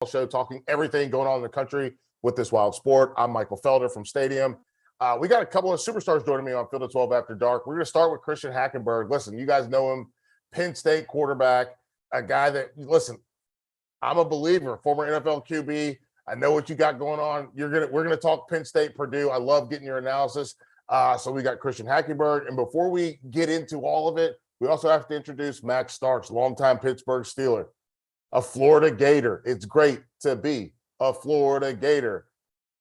show talking everything going on in the country with this wild sport. I'm Michael Felder from Stadium. We got a couple of superstars joining me on Field of 12 After Dark. We're going to start with Christian Hackenberg. Listen, you guys know him, Penn State quarterback, a guy that, listen, I'm a believer, former NFL QB. I know what you got going on. We're going to talk Penn State, Purdue. I love getting your analysis. So we got Christian Hackenberg. And before we get into all of it, we also have to introduce Max Starks, longtime Pittsburgh Steeler, a Florida Gator. It's great to be a Florida Gator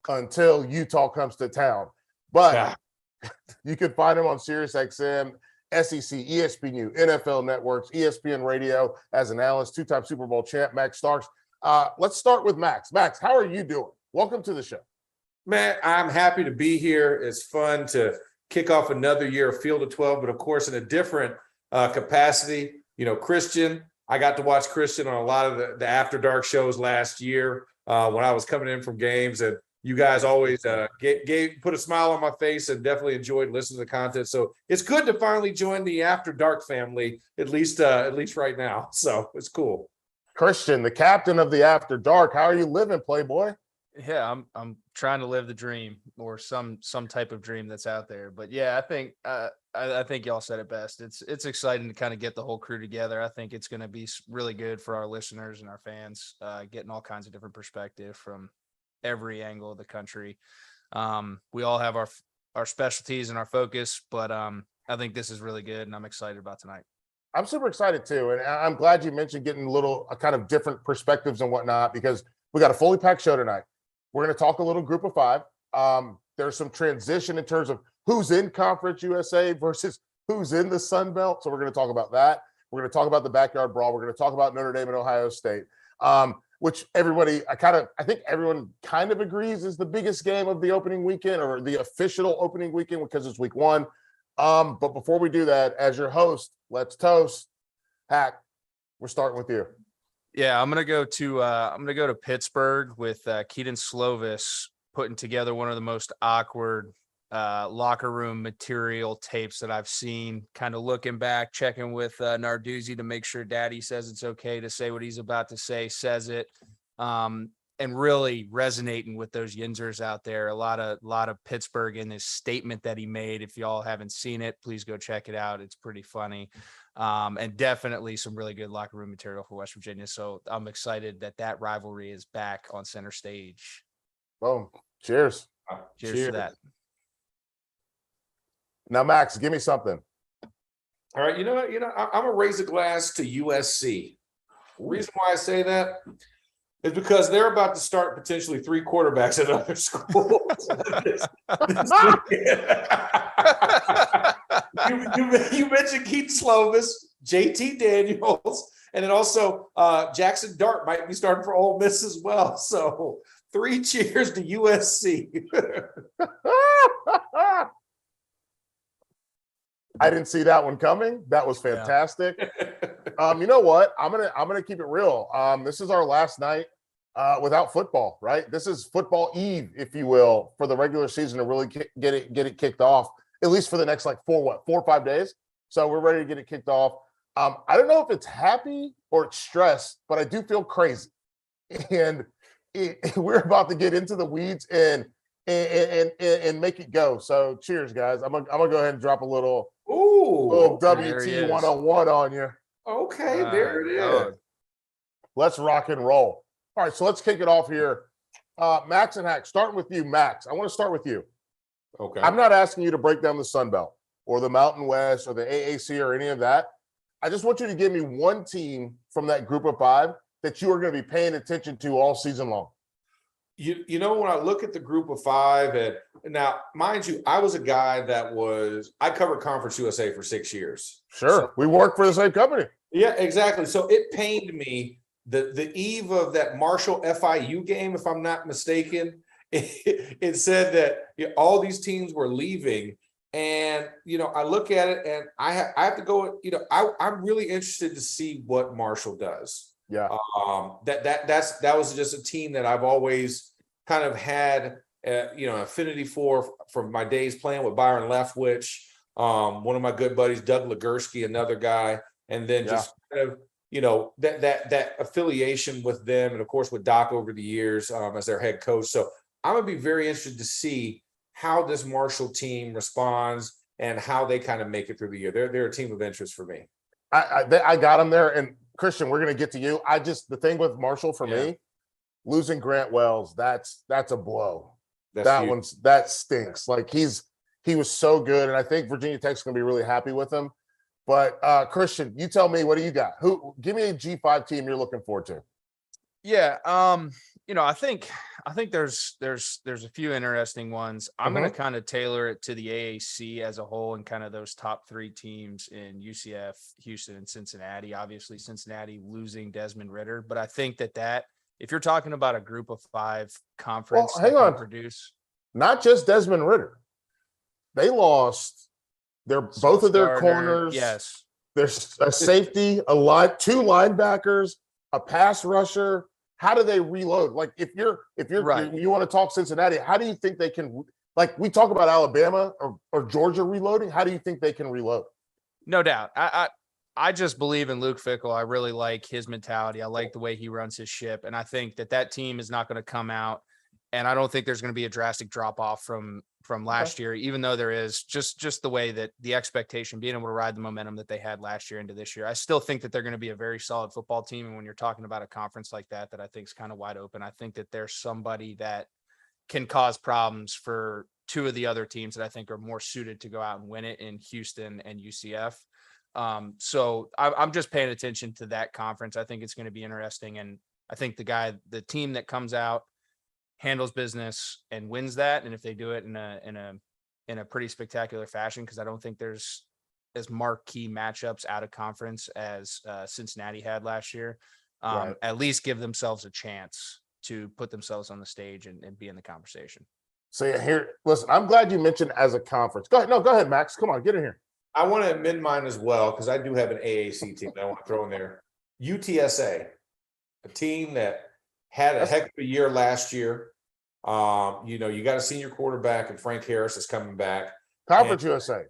until Utah comes to town. But you can find him on SiriusXM, SEC, ESPN, NFL Networks, ESPN Radio as an analyst, two-time Super Bowl champ, Max Starks. Let's start with Max. Max, how are you doing? Welcome to the show. Man, I'm happy to be here. It's fun to kick off another year of Field of 12, but of course in a different capacity. You know, Christian, I got to watch Christian on a lot of the After Dark shows last year when I was coming in from games, and you guys always put a smile on my face and definitely enjoyed listening to the content. So it's good to finally join the After Dark family, at least right now. So it's cool. Christian, the captain of the After Dark. How are you living, Playboy? Yeah, I'm trying to live the dream, or some type of dream that's out there. But yeah, I think y'all said it best. It's exciting to kind of get the whole crew together. I think it's going to be really good for our listeners and our fans, getting all kinds of different perspective from every angle of the country. We all have our specialties and our focus, but I think this is really good, and I'm excited about tonight. I'm super excited too, and I'm glad you mentioned getting a little kind of different perspectives and whatnot, because we got a fully packed show tonight. We're going to talk a little group of five. There's some transition in terms of who's in Conference USA versus who's in the Sun Belt. So we're going to talk about that. We're going to talk about the backyard brawl. We're going to talk about Notre Dame and Ohio State, which I think everyone kind of agrees is the biggest game of the opening weekend, or the official opening weekend, because it's week one. But before we do that, as your host, let's toast. Hack, we're starting with you. Yeah, I'm gonna go to Pittsburgh with Keaton Slovis putting together one of the most awkward locker room material tapes that I've seen. Kind of looking back, checking with Narduzzi to make sure Daddy says it's okay to say what he's about to say, says it, and really resonating with those Yinzers out there. A lot of Pittsburgh in this statement that he made. If y'all haven't seen it, please go check it out. It's pretty funny. And definitely some really good locker room material for West Virginia. So I'm excited that rivalry is back on center stage. Boom. Cheers. Cheers to that. Now, Max, give me something. All right, I'm gonna raise a glass to USC. The reason why I say that is because they're about to start potentially 3 quarterbacks at other schools. You mentioned Keaton Slovis, JT Daniels, and then also Jackson Dart might be starting for Ole Miss as well. So 3 cheers to USC. I didn't see that one coming. That was fantastic. Yeah. You know what? I'm gonna keep it real. This is our last night without football, right? This is football eve, if you will, for the regular season to really get it kicked off, at least for the next 4 or 5 days. So we're ready to get it kicked off. I don't know if it's happy or it's stressed, but I do feel crazy. And we're about to get into the weeds and make it go. So cheers, guys. I'm gonna go ahead and drop a little WT 101 on you. Okay, there it is. Let's rock and roll. All right, so let's kick it off here. Max and Hack, starting with you, Max. I want to start with you. Okay. I'm not asking you to break down the Sun Belt or the Mountain West or the AAC or any of that. I just want you to give me one team from that group of 5 that you are going to be paying attention to all season long. You know, when I look at the group of 5, and now, mind you, I was a guy I covered Conference USA for 6 years. Sure. So, we work for the same company. Yeah, exactly. So it pained me the eve of that Marshall FIU game, if I'm not mistaken. It said that all these teams were leaving. And, I look at it and I have to go, I'm really interested to see what Marshall does. Yeah. That was just a team that I've always kind of had, affinity for from my days playing with Byron Leftwich, one of my good buddies, Doug Legursky, another guy, and then just kind of that affiliation with them, and of course with Doc over the years as their head coach. So I'm gonna be very interested to see how this Marshall team responds and how they kind of make it through the year. They're a team of interest for me. I got them there, and Christian, we're gonna get to you. The thing with Marshall for me, losing Grant Wells, that's a blow. That stinks. Like he was so good, and I think Virginia Tech's gonna be really happy with him. But Christian, you tell me, what do you got? Give me a G5 team you're looking forward to. Yeah, I think there's a few interesting ones. I'm going to kind of tailor it to the AAC as a whole and kind of those top 3 teams in UCF, Houston, and Cincinnati. Obviously, Cincinnati losing Desmond Ridder, but I think that if you're talking about a group of 5 conference, hang on, produce not just Desmond Ridder, they lost. Both of their corners. Yes. There's a safety, 2 linebackers, a pass rusher. How do they reload? Like if you're right, you want to talk Cincinnati, how do you think they can, like we talk about Alabama or Georgia reloading? How do you think they can reload? No doubt. I just believe in Luke Fickell. I really like his mentality. I like the way he runs his ship. And I think that team is not going to come out. And I don't think there's going to be a drastic drop off from last year, even though there is just the way that the expectation, being able to ride the momentum that they had last year into this year. I still think that they're going to be a very solid football team. And when you're talking about a conference like that I think is kind of wide open, I think that there's somebody that can cause problems for 2 of the other teams that I think are more suited to go out and win it in Houston and UCF. So I'm just paying attention to that conference. I think it's going to be interesting. And I think the team that comes out, handles business and wins that, and if they do it in a pretty spectacular fashion, because I don't think there's as marquee matchups out of conference as Cincinnati had last year, right, at least give themselves a chance to put themselves on the stage and be in the conversation. So here, listen, I'm glad you mentioned as a conference. Go ahead, Max. Come on, get in here. I want to amend mine as well, because I do have an AAC team that I want to throw in there. UTSA, a team that had a heck of a year last year. You got a senior quarterback and Frank Harris is coming back. Conference USA.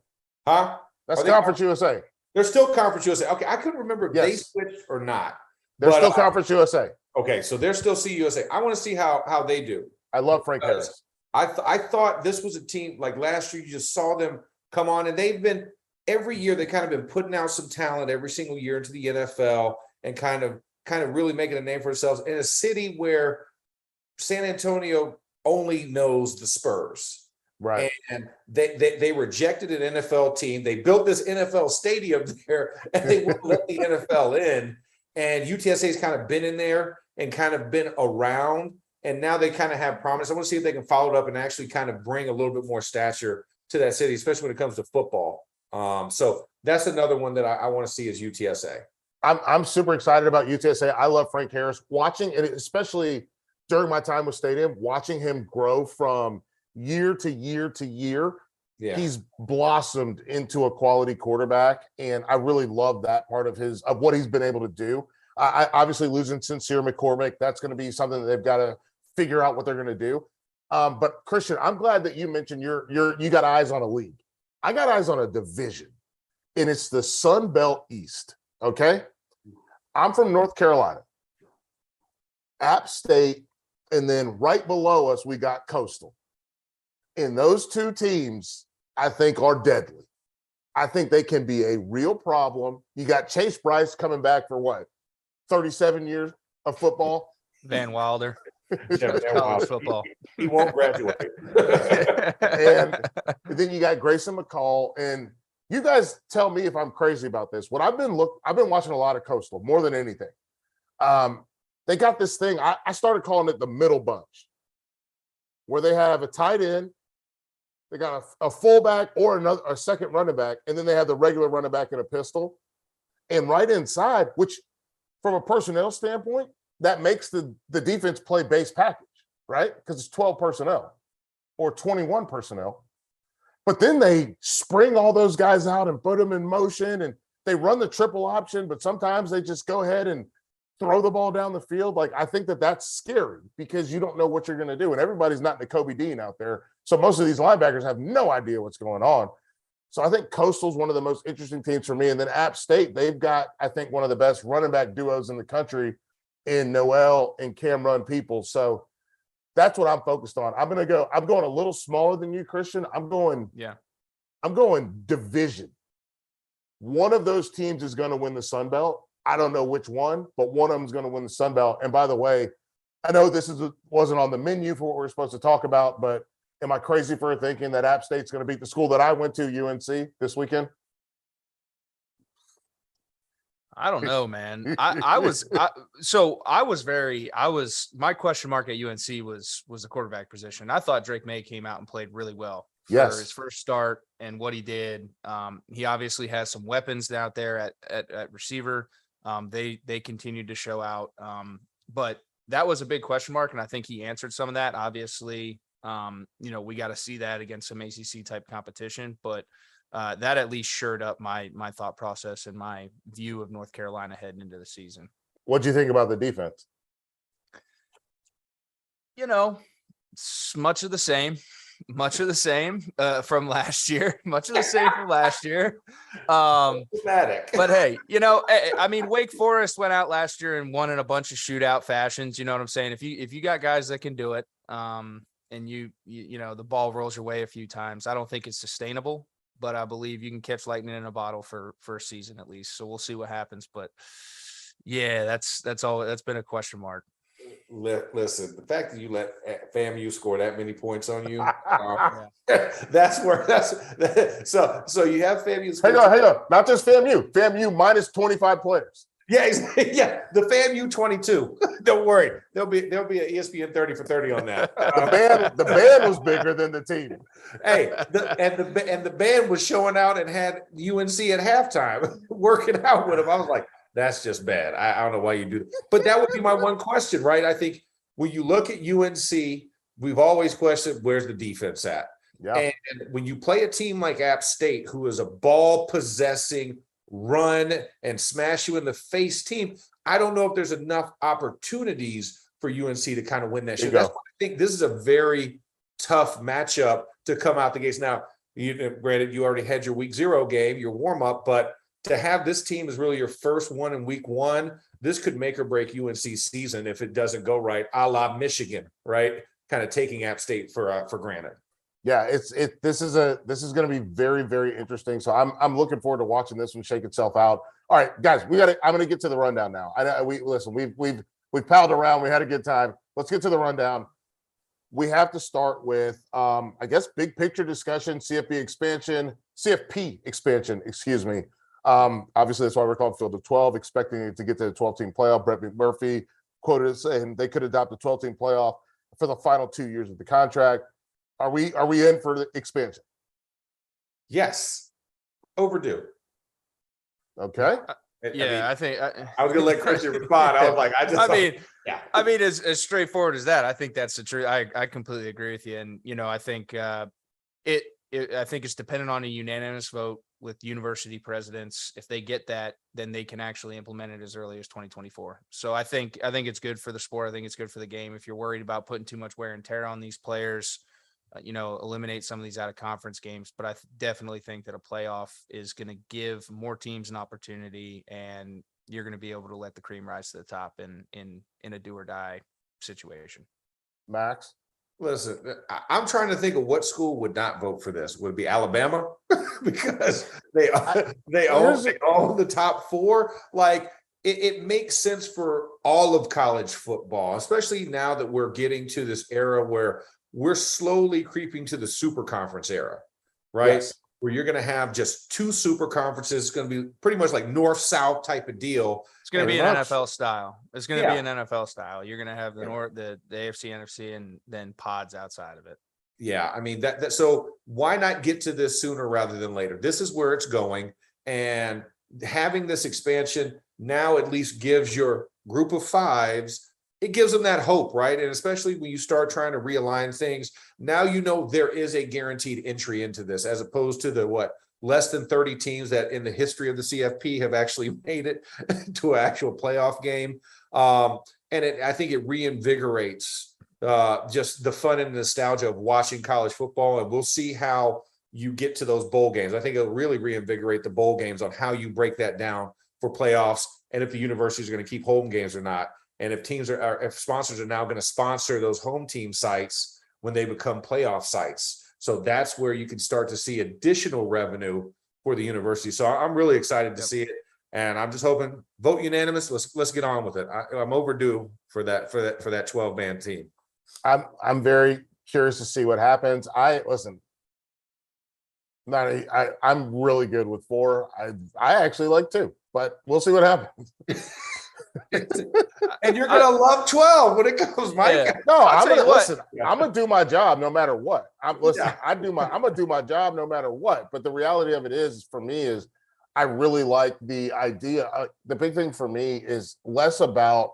Huh? That's Conference USA. They're still Conference USA. Okay, I couldn't remember if they switched or not. They're still Conference USA. Okay, so they're still CUSA. I want to see how they do. I love Frank Harris. I thought this was a team like last year. You just saw them come on, and they've been every year. They kind of been putting out some talent every single year into the NFL and kind of really making a name for themselves in a city where San Antonio only knows the Spurs. Right. And they rejected an NFL team. They built this NFL stadium there, and they wouldn't let the NFL in. And UTSA's kind of been in there and kind of been around. And now they kind of have promise. I want to see if they can follow it up and actually kind of bring a little bit more stature to that city, especially when it comes to football. So that's another one that I want to see is UTSA. I'm super excited about UTSA. I love Frank Harris. Watching, and especially during my time with Stadium, watching him grow from year to year to year, he's blossomed into a quality quarterback, and I really love that part of what he's been able to do. I obviously losing Sincere McCormick, that's going to be something that they've got to figure out what they're going to do. But Christian, I'm glad that you mentioned you got eyes on a league. I got eyes on a division, and it's the Sun Belt East. Okay, I'm from North Carolina, App State. And then right below us, we got Coastal. And those 2 teams, I think, are deadly. I think they can be a real problem. You got Chase Bryce coming back for what? 37 years of football? Van Wilder. College football. He won't graduate. And then you got Grayson McCall. And you guys tell me if I'm crazy about this. I've been watching a lot of Coastal, more than anything. They got this thing, I started calling it the middle bunch, where they have a tight end, they got a fullback or a second running back, and then they have the regular running back in a pistol. And right inside, which from a personnel standpoint, that makes the defense play base package, right? Because it's 12 personnel or 21 personnel. But then they spring all those guys out and put them in motion, and they run the triple option, but sometimes they just go ahead and throw the ball down the field. Like, I think that's scary because you don't know what you're going to do. And everybody's not Kobe Dean out there. So most of these linebackers have no idea what's going on. So I think Coastal's one of the most interesting teams for me. And then App State, they've got, I think, one of the best running back duos in the country in Noel and Cameron People. So that's what I'm focused on. I'm going a little smaller than you, Christian. I'm going division. One of those teams is going to win the Sun Belt. I don't know which one, but one of them is going to win the Sun Belt. And by the way, I know this wasn't on the menu for what we're supposed to talk about, but am I crazy for thinking that App State's going to beat the school that I went to, UNC, this weekend? I don't know, man. My question mark at UNC was the quarterback position. I thought Drake May came out and played really well for his first start and what he did. He obviously has some weapons out there at receiver. They continued to show out. But that was a big question mark. And I think he answered some of that. Obviously, we got to see that against some ACC type competition, but that at least shored up my thought process and my view of North Carolina heading into the season. What do you think about the defense? Much of the same from last year, But hey, Wake Forest went out last year and won in a bunch of shootout fashions. You know what I'm saying? If you got guys that can do it, and the ball rolls your way a few times, I don't think it's sustainable, but I believe you can catch lightning in a bottle for a season at least. So we'll see what happens. But yeah, that's been a question mark. Listen, the fact that you let FAMU score that many points on you, that's so you have FAMU. Hang on. Not just FAMU minus 25 players. Yeah, the FAMU 22. Don't worry, there'll be an ESPN 30 for 30 on that. The band was bigger than the team. Hey, the band was showing out and had UNC at halftime working out with them. I was like, that's just bad. I don't know why you do that. But that would be my one question, right? I think when you look at UNC, we've always questioned where's the defense at. Yeah. And when you play a team like App State, who is a ball possessing, run and smash you in the face team, I don't know if there's enough opportunities for UNC to kind of win that shit. That's why I think this is a very tough matchup to come out the gates. Now, granted, you already had your week 0 game, your warm up, but to have this team is really your first one in week 1. This could make or break UNC season if it doesn't go right, a la Michigan, right? Kind of taking App State for granted. Yeah, this is going to be very, very interesting. So I'm looking forward to watching this one shake itself out. All right, guys, I'm going to get to the rundown now. We've palled around. We had a good time. Let's get to the rundown. We have to start with, I guess, big picture discussion, CFP expansion, excuse me. Obviously, that's why we're called Field of 12, expecting it to get to the 12-team playoff. Brett McMurphy quoted saying they could adopt a 12-team playoff for the final 2 years of the contract. Are we in for the expansion? Yes. Overdue. Okay. I think I was going to let Christian respond. I was like, as straightforward as that. I think that's the truth. I completely agree with you. And, I think I think it's dependent on a unanimous vote with university presidents. If they get that, then they can actually implement it as early as 2024. So I think it's good for the sport. I think it's good for the game. If you're worried about putting too much wear and tear on these players, eliminate some of these out of conference games. But I definitely think that a playoff is going to give more teams an opportunity, and you're going to be able to let the cream rise to the top in a do or die situation. Max? Listen, I'm trying to think of what school would not vote for this. Would it be Alabama? Because they own the top 4. Like, it makes sense for all of college football, especially now that we're getting to this era where we're slowly creeping to the super conference era, right? Yes. Where you're going to have just 2 super conferences. It's going to be pretty much like north-south type of deal. It's going to be an NFL style. It's going to be an NFL style. You're going to have the North, the AFC, NFC, and then pods outside of it. Yeah, I mean that. So why not get to this sooner rather than later? This is where it's going, and having this expansion now at least gives your group of 5s. It gives them that hope, right? And especially when you start trying to realign things, now there is a guaranteed entry into this, as opposed to the less than 30 teams that in the history of the CFP have actually made it to an actual playoff game. I think it reinvigorates just the fun and nostalgia of watching college football, and we'll see how you get to those bowl games. I think it'll really reinvigorate the bowl games on how you break that down for playoffs, and if the universities are going to keep home games or not. And if teams if sponsors are now going to sponsor those home team sites when they become playoff sites. So that's where you can start to see additional revenue for the university. So I'm really excited to see it. And I'm just hoping, vote unanimous. Let's get on with it. I'm overdue for that 12-man team. I'm very curious to see what happens. I'm really good with 4. I actually like 2, but we'll see what happens. And you're gonna love 12 when it comes, Mike. Yeah. No, I'm gonna do my job no matter what. I'm gonna do my job no matter what. But the reality of it is, for me, is I really like the idea. The big thing for me is less about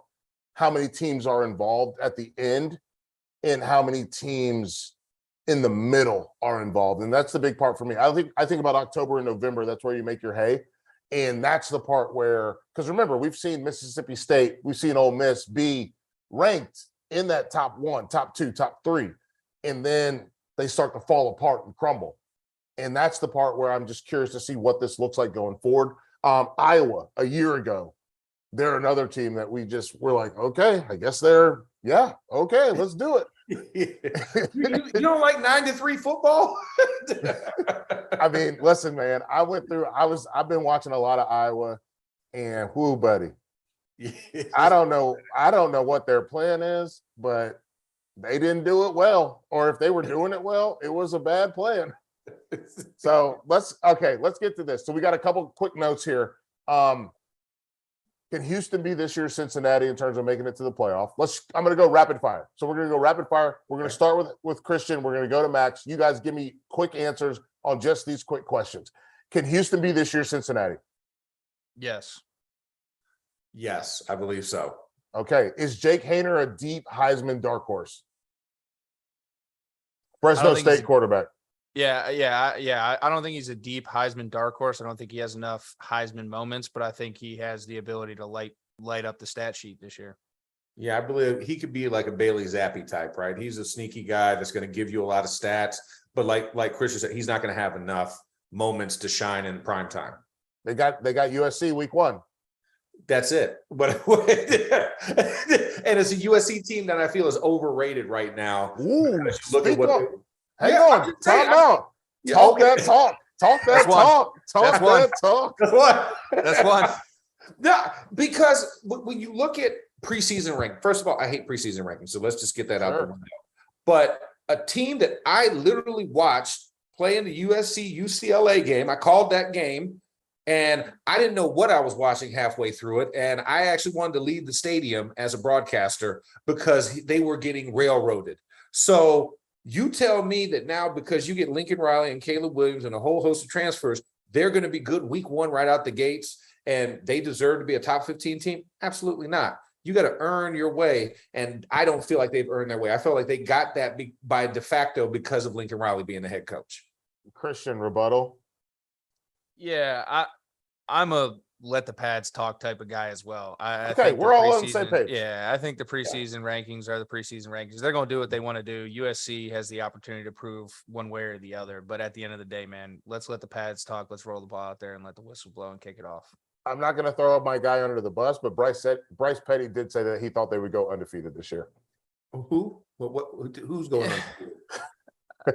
how many teams are involved at the end and how many teams in the middle are involved. And that's the big part for me. I think about October and November. That's where you make your hay. And that's the part where, because remember, we've seen Mississippi State, we've seen Ole Miss be ranked in that top 1, top 2, top 3. And then they start to fall apart and crumble. And that's the part where I'm just curious to see what this looks like going forward. Iowa, a year ago, they're another team that we're like, okay, I guess okay, let's do it. You don't like 9-3 football? I mean, listen, man, I've been watching a lot of Iowa, and whoo, buddy. I don't know what their plan is, but they didn't do it well. Or if they were doing it well, it was a bad plan. So let's get to this. So we got a couple quick notes here. Can Houston be this year's Cincinnati in terms of making it to the playoff? I'm going to go rapid fire. So we're going to go rapid fire. We're going to start with Christian. We're going to go to Max. You guys give me quick answers on just these quick questions. Can Houston be this year's Cincinnati? Yes. Yes, I believe so. Okay. Is Jake Haener a deep Heisman dark horse? Fresno State quarterback. Yeah. I don't think he's a deep Heisman dark horse. I don't think he has enough Heisman moments, but I think he has the ability to light up the stat sheet this year. Yeah, I believe he could be like a Bailey Zappi type, right? He's a sneaky guy that's going to give you a lot of stats, but like Christian said, he's not going to have enough moments to shine in prime time. They got USC week 1. That's it. But and it's a USC team that I feel is overrated right now. Ooh, look at what. Hang on, time out. Talk that talk. That's one. No, because when you look at preseason rank, first of all, I hate preseason rankings, so let's just get that out the window. But a team that I literally watched play in the USC UCLA game, I called that game, and I didn't know what I was watching halfway through it, and I actually wanted to leave the stadium as a broadcaster because they were getting railroaded. So you tell me that now, because you get Lincoln Riley and Caleb Williams and a whole host of transfers, they're going to be good week 1 right out the gates, and they deserve to be a top 15 team? Absolutely not. You got to earn your way, and I don't feel like they've earned their way. I felt like they got that by de facto because of Lincoln Riley being the head coach. Christian, rebuttal? Yeah, I'm a let the pads talk type of guy as well. I think we're all on the same page. Yeah, I think the preseason rankings are the preseason rankings. They're going to do what they want to do. USC has the opportunity to prove one way or the other. But at the end of the day, man, let's let the pads talk. Let's roll the ball out there and let the whistle blow and kick it off. I'm not going to throw my guy under the bus, but Bryce Petty did say that he thought they would go undefeated this year. Who? Who's going undefeated?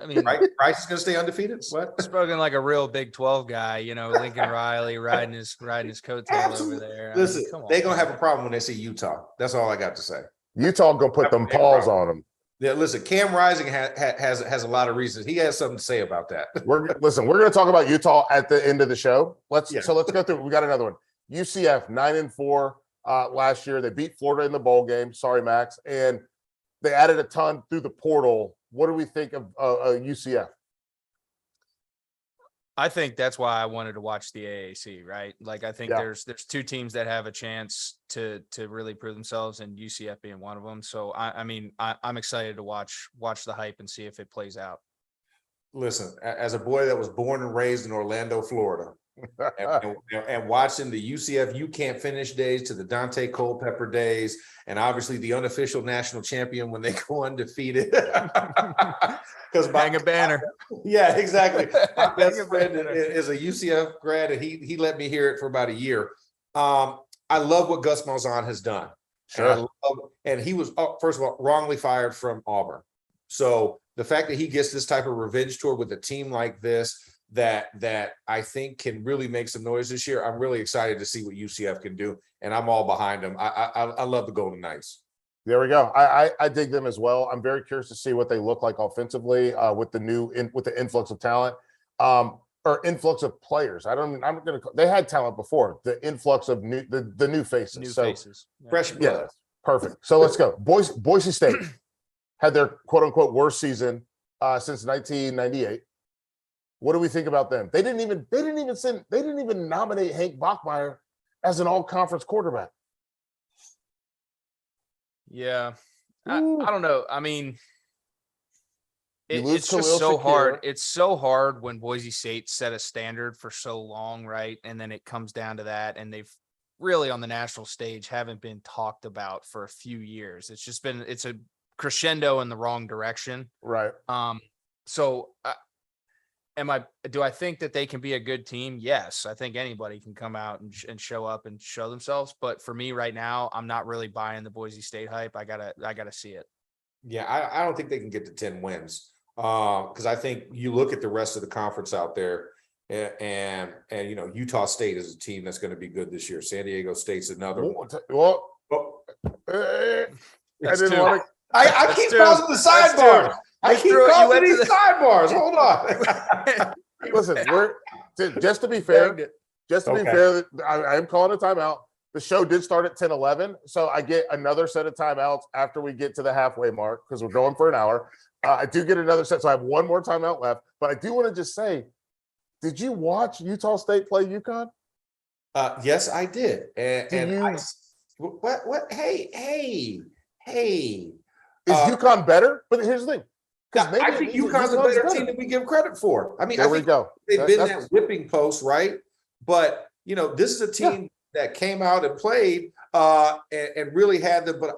I mean, Bryce is going to stay undefeated. What? Spoken like a real Big 12 guy, Lincoln Riley riding his coattail over there. Listen, they're going to have a problem when they see Utah. That's all I got to say. Utah going to put them paws on them. Yeah, listen, Cam Rising has a lot of reasons. He has something to say about that. We're going to talk about Utah at the end of the show. So let's go through. We got another one. UCF 9-4 last year. They beat Florida in the bowl game. Sorry, Max. And they added a ton through the portal. What do we think of UCF? I think that's why I wanted to watch the AAC, right? Like, I think there's 2 teams that have a chance to really prove themselves, and UCF being one of them. So I'm excited to watch the hype and see if it plays out. Listen, as a boy that was born and raised in Orlando, Florida, and watching the UCF You Can't Finish days to the Dante Culpepper days, and obviously the unofficial national champion when they go undefeated. Because hang a banner. Yeah, exactly. My best friend is a UCF grad, and he let me hear it for about a year. I love what Gus Malzahn has done. Sure. And he was, first of all, wrongly fired from Auburn. So the fact that he gets this type of revenge tour with a team like this that I think can really make some noise this year, I'm really excited to see what UCF can do, and I'm all behind them. I love the Golden Knights. There we go. I dig them as well. I'm very curious to see what they look like offensively with the influx of talent. Or influx of players. They had talent before. The influx of the new faces. Faces. Fresh blood. Yeah, perfect. So let's go. Boise State had their quote unquote worst season since 1998. What do we think about them? They didn't even nominate Hank Bachmeier as an all-conference quarterback. Yeah. I don't know. I mean, it's just Khalil so Shakir. hard. It's so hard when Boise State set a standard for so long, right? And then it comes down to that, and they've really on the national stage haven't been talked about for a few years. It's a crescendo in the wrong direction. Right. So do I think that they can be a good team? Yes. I think anybody can come out and show up and show themselves. But for me right now, I'm not really buying the Boise State hype. I gotta see it. Yeah, I don't think they can get to 10 wins. Because I think you look at the rest of the conference out there, and Utah State is a team that's going to be good this year. San Diego State's another one. Well, I keep causing the sidebars. I keep causing these sidebars. Hold on. Listen, just to be fair, I am calling a timeout. The show did start at 10:11, so I get another set of timeouts after we get to the halfway mark because we're going for an hour. I do get another set, so I have one more timeout left. But I do want to just say, did you watch Utah State play UConn? Yes, I did. What? Hey. Is UConn better? But here's the thing. I think UConn's a better team than we give credit for. I mean, they've been that whipping post, right? But, this is a team that came out and played and really had them. But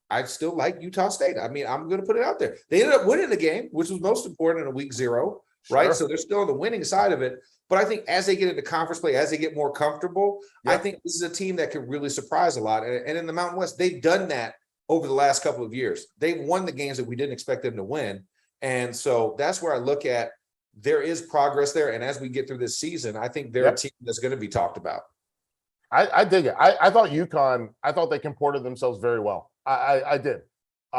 I still like Utah State. I mean, I'm going to put it out there. They ended up winning the game, which was most important in a week 0, right? So they're still on the winning side of it. But I think as they get into conference play, as they get more comfortable, I think this is a team that can really surprise a lot. And in the Mountain West, they've done that over the last couple of years. They've won the games that we didn't expect them to win. And so that's where I look at there is progress there. And as we get through this season, I think they're a team that's going to be talked about. I dig it. I thought UConn, they comported themselves very well. I did.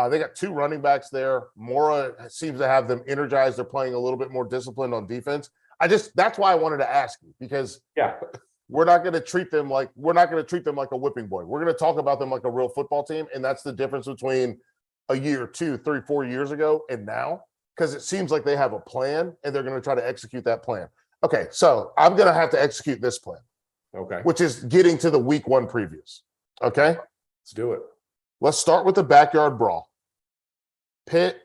They got 2 running backs there. Mora seems to have them energized. They're playing a little bit more disciplined on defense. That's why I wanted to ask you, because we're not going to treat them like a whipping boy. We're going to talk about them like a real football team. And that's the difference between a year, 2, 3, 4 years ago and now, because it seems like they have a plan and they're going to try to execute that plan. Okay. So I'm going to have to execute this plan. Okay. Which is getting to the week 1 previews. Okay. Let's do it. Let's start with the backyard brawl. Pitt,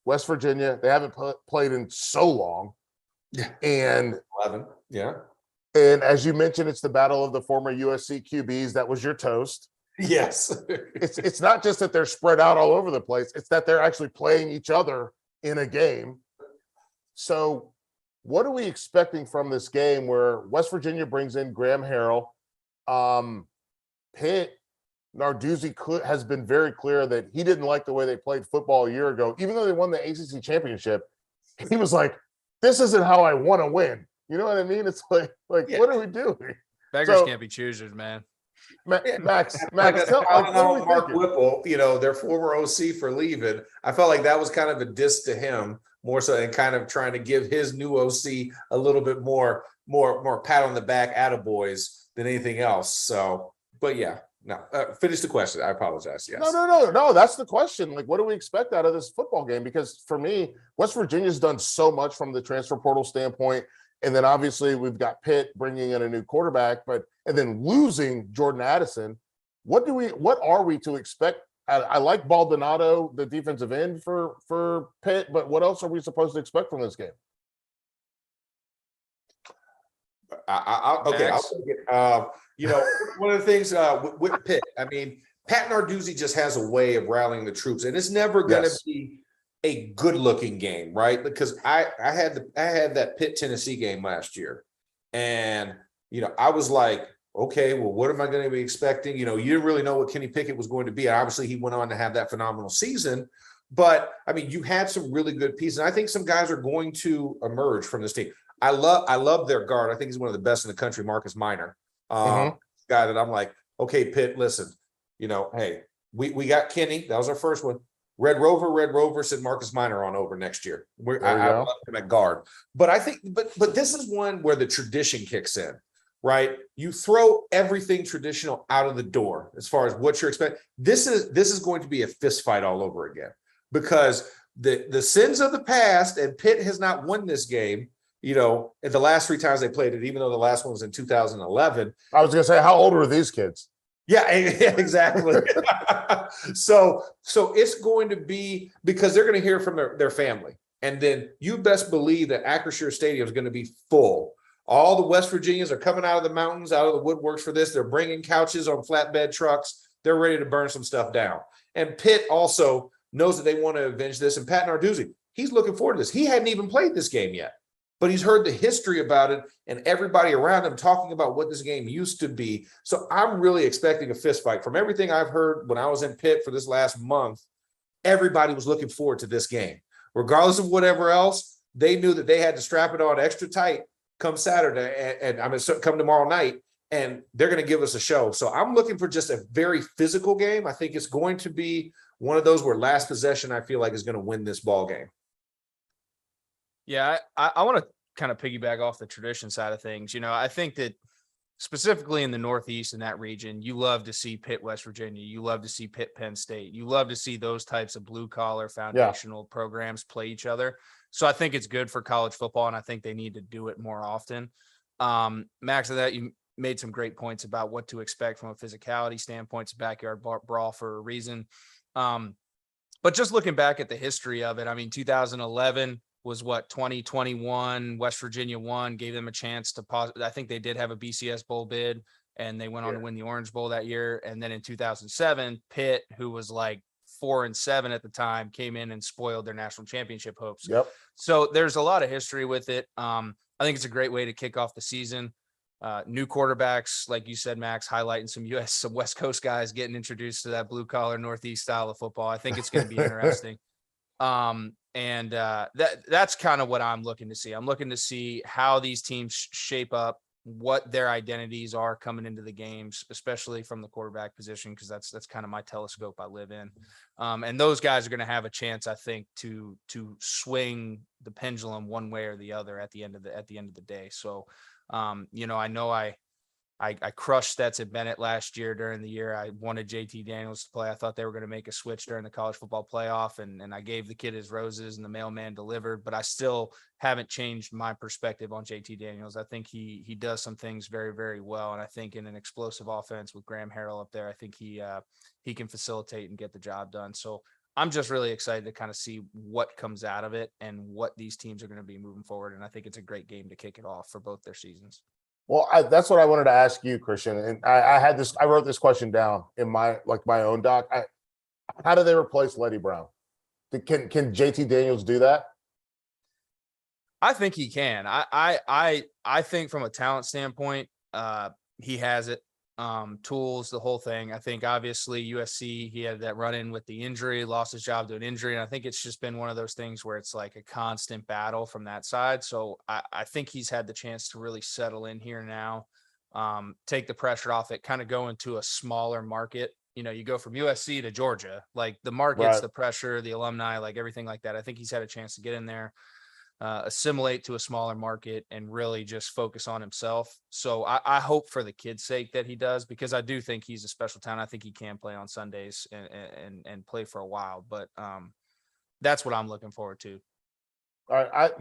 West Virginia, they haven't played in so long. Yeah. And 11. Yeah. And as you mentioned, it's the battle of the former USC QBs. That was your toast. Yes. It's not just that they're spread out all over the place. It's that they're actually playing each other in a game. So what are we expecting from this game where West Virginia brings in Graham Harrell? Pitt, Narduzzi has been very clear that he didn't like the way they played football a year ago. Even though they won the ACC championship, he was like, this isn't how I want to win. You know what I mean? It's like what are we doing? Beggars can't be choosers, man. Max, Mark Whipple, their former OC for leaving. I felt like that was kind of a diss to him more so, and kind of trying to give his new OC a little bit more pat on the back, attaboys than anything else. So, but yeah, no. Finish the question. I apologize. Yes. No. That's the question. Like, what do we expect out of this football game? Because for me, West Virginia's done so much from the transfer portal standpoint. And then obviously we've got Pitt bringing in a new quarterback, and then losing Jordan Addison. What are we to expect? I like Baldonado, the defensive end for Pitt, but what else are we supposed to expect from this game? Okay, I'll Max? take it. One of the things with Pitt, I mean, Pat Narduzzi just has a way of rallying the troops, and it's never going to Yes. be a good-looking game, right? Because I had that Pitt Tennessee game last year, and I was like, okay, well, what am I going to be expecting? You didn't really know what Kenny Pickett was going to be. Obviously, he went on to have that phenomenal season. But, I mean, you had some really good pieces. And I think some guys are going to emerge from this team. I love their guard. I think he's one of the best in the country, Marcus Minor. Guy that I'm like, okay, Pitt, listen, hey, we got Kenny. That was our first one. Red Rover, send Marcus Minor on over next year. I love him at guard. But I think, but this is one where the tradition kicks in. Right, you throw everything traditional out of the door as far as what you're expecting. This is going to be a fist fight all over again, because the sins of the past, and Pitt has not won this game. In the last 3 times they played it, even though the last one was in 2011. I was going to say, how old are these kids? Yeah, exactly. So it's going to be, because they're going to hear from their family, and then you best believe that Acrisure Stadium is going to be full. All the West Virginians are coming out of the mountains, out of the woodworks for this. They're bringing couches on flatbed trucks. They're ready to burn some stuff down. And Pitt also knows that they want to avenge this. And Pat Narduzzi, he's looking forward to this. He hadn't even played this game yet, but he's heard the history about it and everybody around him talking about what this game used to be. So I'm really expecting a fist fight. From everything I've heard when I was in Pitt for this last month, everybody was looking forward to this game. Regardless of whatever else, they knew that they had to strap it on extra tight come Saturday, and I'm going to come tomorrow night, and they're going to give us a show. So I'm looking for just a very physical game. I think it's going to be one of those where last possession, I feel like, is going to win this ball game. Yeah, I want to kind of piggyback off the tradition side of things. I think that specifically in the Northeast, in that region, you love to see Pitt, West Virginia. You love to see Pitt, Penn State. You love to see those types of blue collar foundational programs play each other. So I think it's good for college football, and I think they need to do it more often. Max, of that, you made some great points about what to expect from a physicality standpoint. It's a backyard brawl for a reason. But just looking back at the history of it, I mean, 2011 was 2021, West Virginia won, gave them a chance to pause. I think they did have a BCS bowl bid, and they went on to win the Orange Bowl that year. And then in 2007, Pitt, who was like 4-7 at the time, came in and spoiled their national championship hopes. Yep. So there's a lot of history with it. I think it's a great way to kick off the season. New quarterbacks, like you said, Max, highlighting some West Coast guys getting introduced to that blue collar Northeast style of football. I think it's going to be interesting. That's kind of what I'm looking to see. I'm looking to see how these teams shape up, what their identities are coming into the games, especially from the quarterback position, because that's kind of my telescope I live in. And those guys are going to have a chance, I think, to swing the pendulum one way or the other at the end of the day. So, I know I crushed Stetson Bennett last year during the year. I wanted JT Daniels to play. I thought they were going to make a switch during the college football playoff, and I gave the kid his roses, and the mailman delivered. But I still haven't changed my perspective on JT Daniels. I think he does some things very, very well, and I think in an explosive offense with Graham Harrell up there, I think he can facilitate and get the job done. So I'm just really excited to kind of see what comes out of it and what these teams are going to be moving forward. And I think it's a great game to kick it off for both their seasons. Well, that's what I wanted to ask you, Christian. And I wrote this question down in my own doc. How do they replace Letty Brown? Can JT Daniels do that? I think he can. I think from a talent standpoint, he has it. Tools, the whole thing. I think obviously USC, he had that run in with the injury, lost his job to an injury. And I think it's just been one of those things where it's like a constant battle from that side. So I think he's had the chance to really settle in here now, take the pressure off it, kind of go into a smaller market. You go from USC to Georgia, like the markets, the pressure, the alumni, like everything like that. I think he's had a chance to get in there, assimilate to a smaller market, and really just focus on himself. So I hope for the kid's sake that he does, because I do think he's a special talent. I think he can play on Sundays and play for a while, but that's what I'm looking forward to. All right.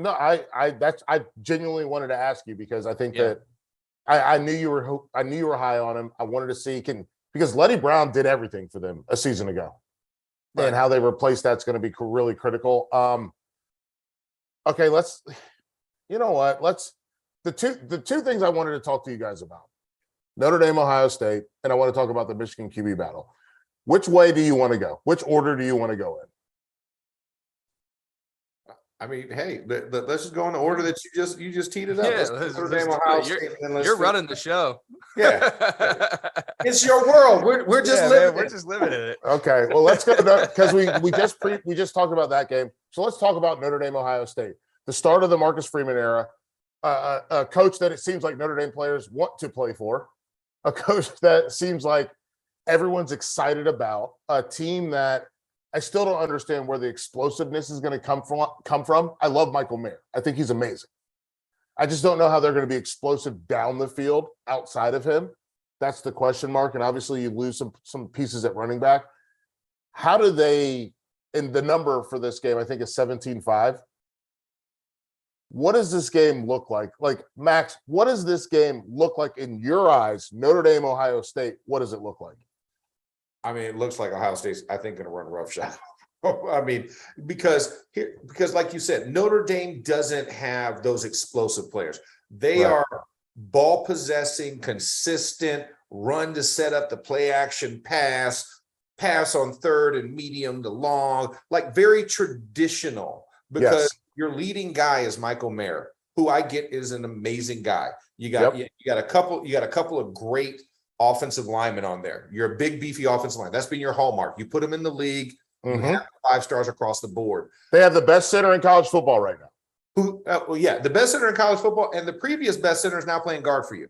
I genuinely wanted to ask you, because I think that I knew you were high on him. I wanted to see because Letty Brown did everything for them a season ago, and how they replace that's going to be really critical. Okay, let's the two things I wanted to talk to you guys about: Notre Dame, Ohio State, and I want to talk about the Michigan QB battle. Which way do you want to go? Which order do you want to go in? I mean, hey, let's just go in the order that you just teed it up. Yeah, you're running the show. Yeah, it's your world. We're just living. We're just living in it. Okay, well, let's go because we just talked about that game. So let's talk about Notre Dame, Ohio State, the start of the Marcus Freeman era. A coach that it seems like Notre Dame players want to play for, a coach that seems like everyone's excited about, a team that I still don't understand where the explosiveness is going to come from. I love Michael Mayer. I think he's amazing. I just don't know how they're going to be explosive down the field outside of him. That's the question mark. And obviously you lose some pieces at running back. How do they, and the number for this game, I think is 17-5. What does this game look like? Like, Max, what does this game look like in your eyes? Notre Dame, Ohio State, what does it look like? I mean, it looks like Ohio State's, I think, going to run roughshod. I mean, because like you said, Notre Dame doesn't have those explosive players. They are ball possessing, consistent, run to set up the play action pass on third and medium to long, like very traditional, because your leading guy is Michael Mayer, who I get is an amazing guy. You got a couple of great offensive linemen on there. You're a big, beefy offensive line. That's been your hallmark. You put them in the league. You have 5 stars across the board. They have the best center in college football right now. The best center in college football, and the previous best center is now playing guard for you.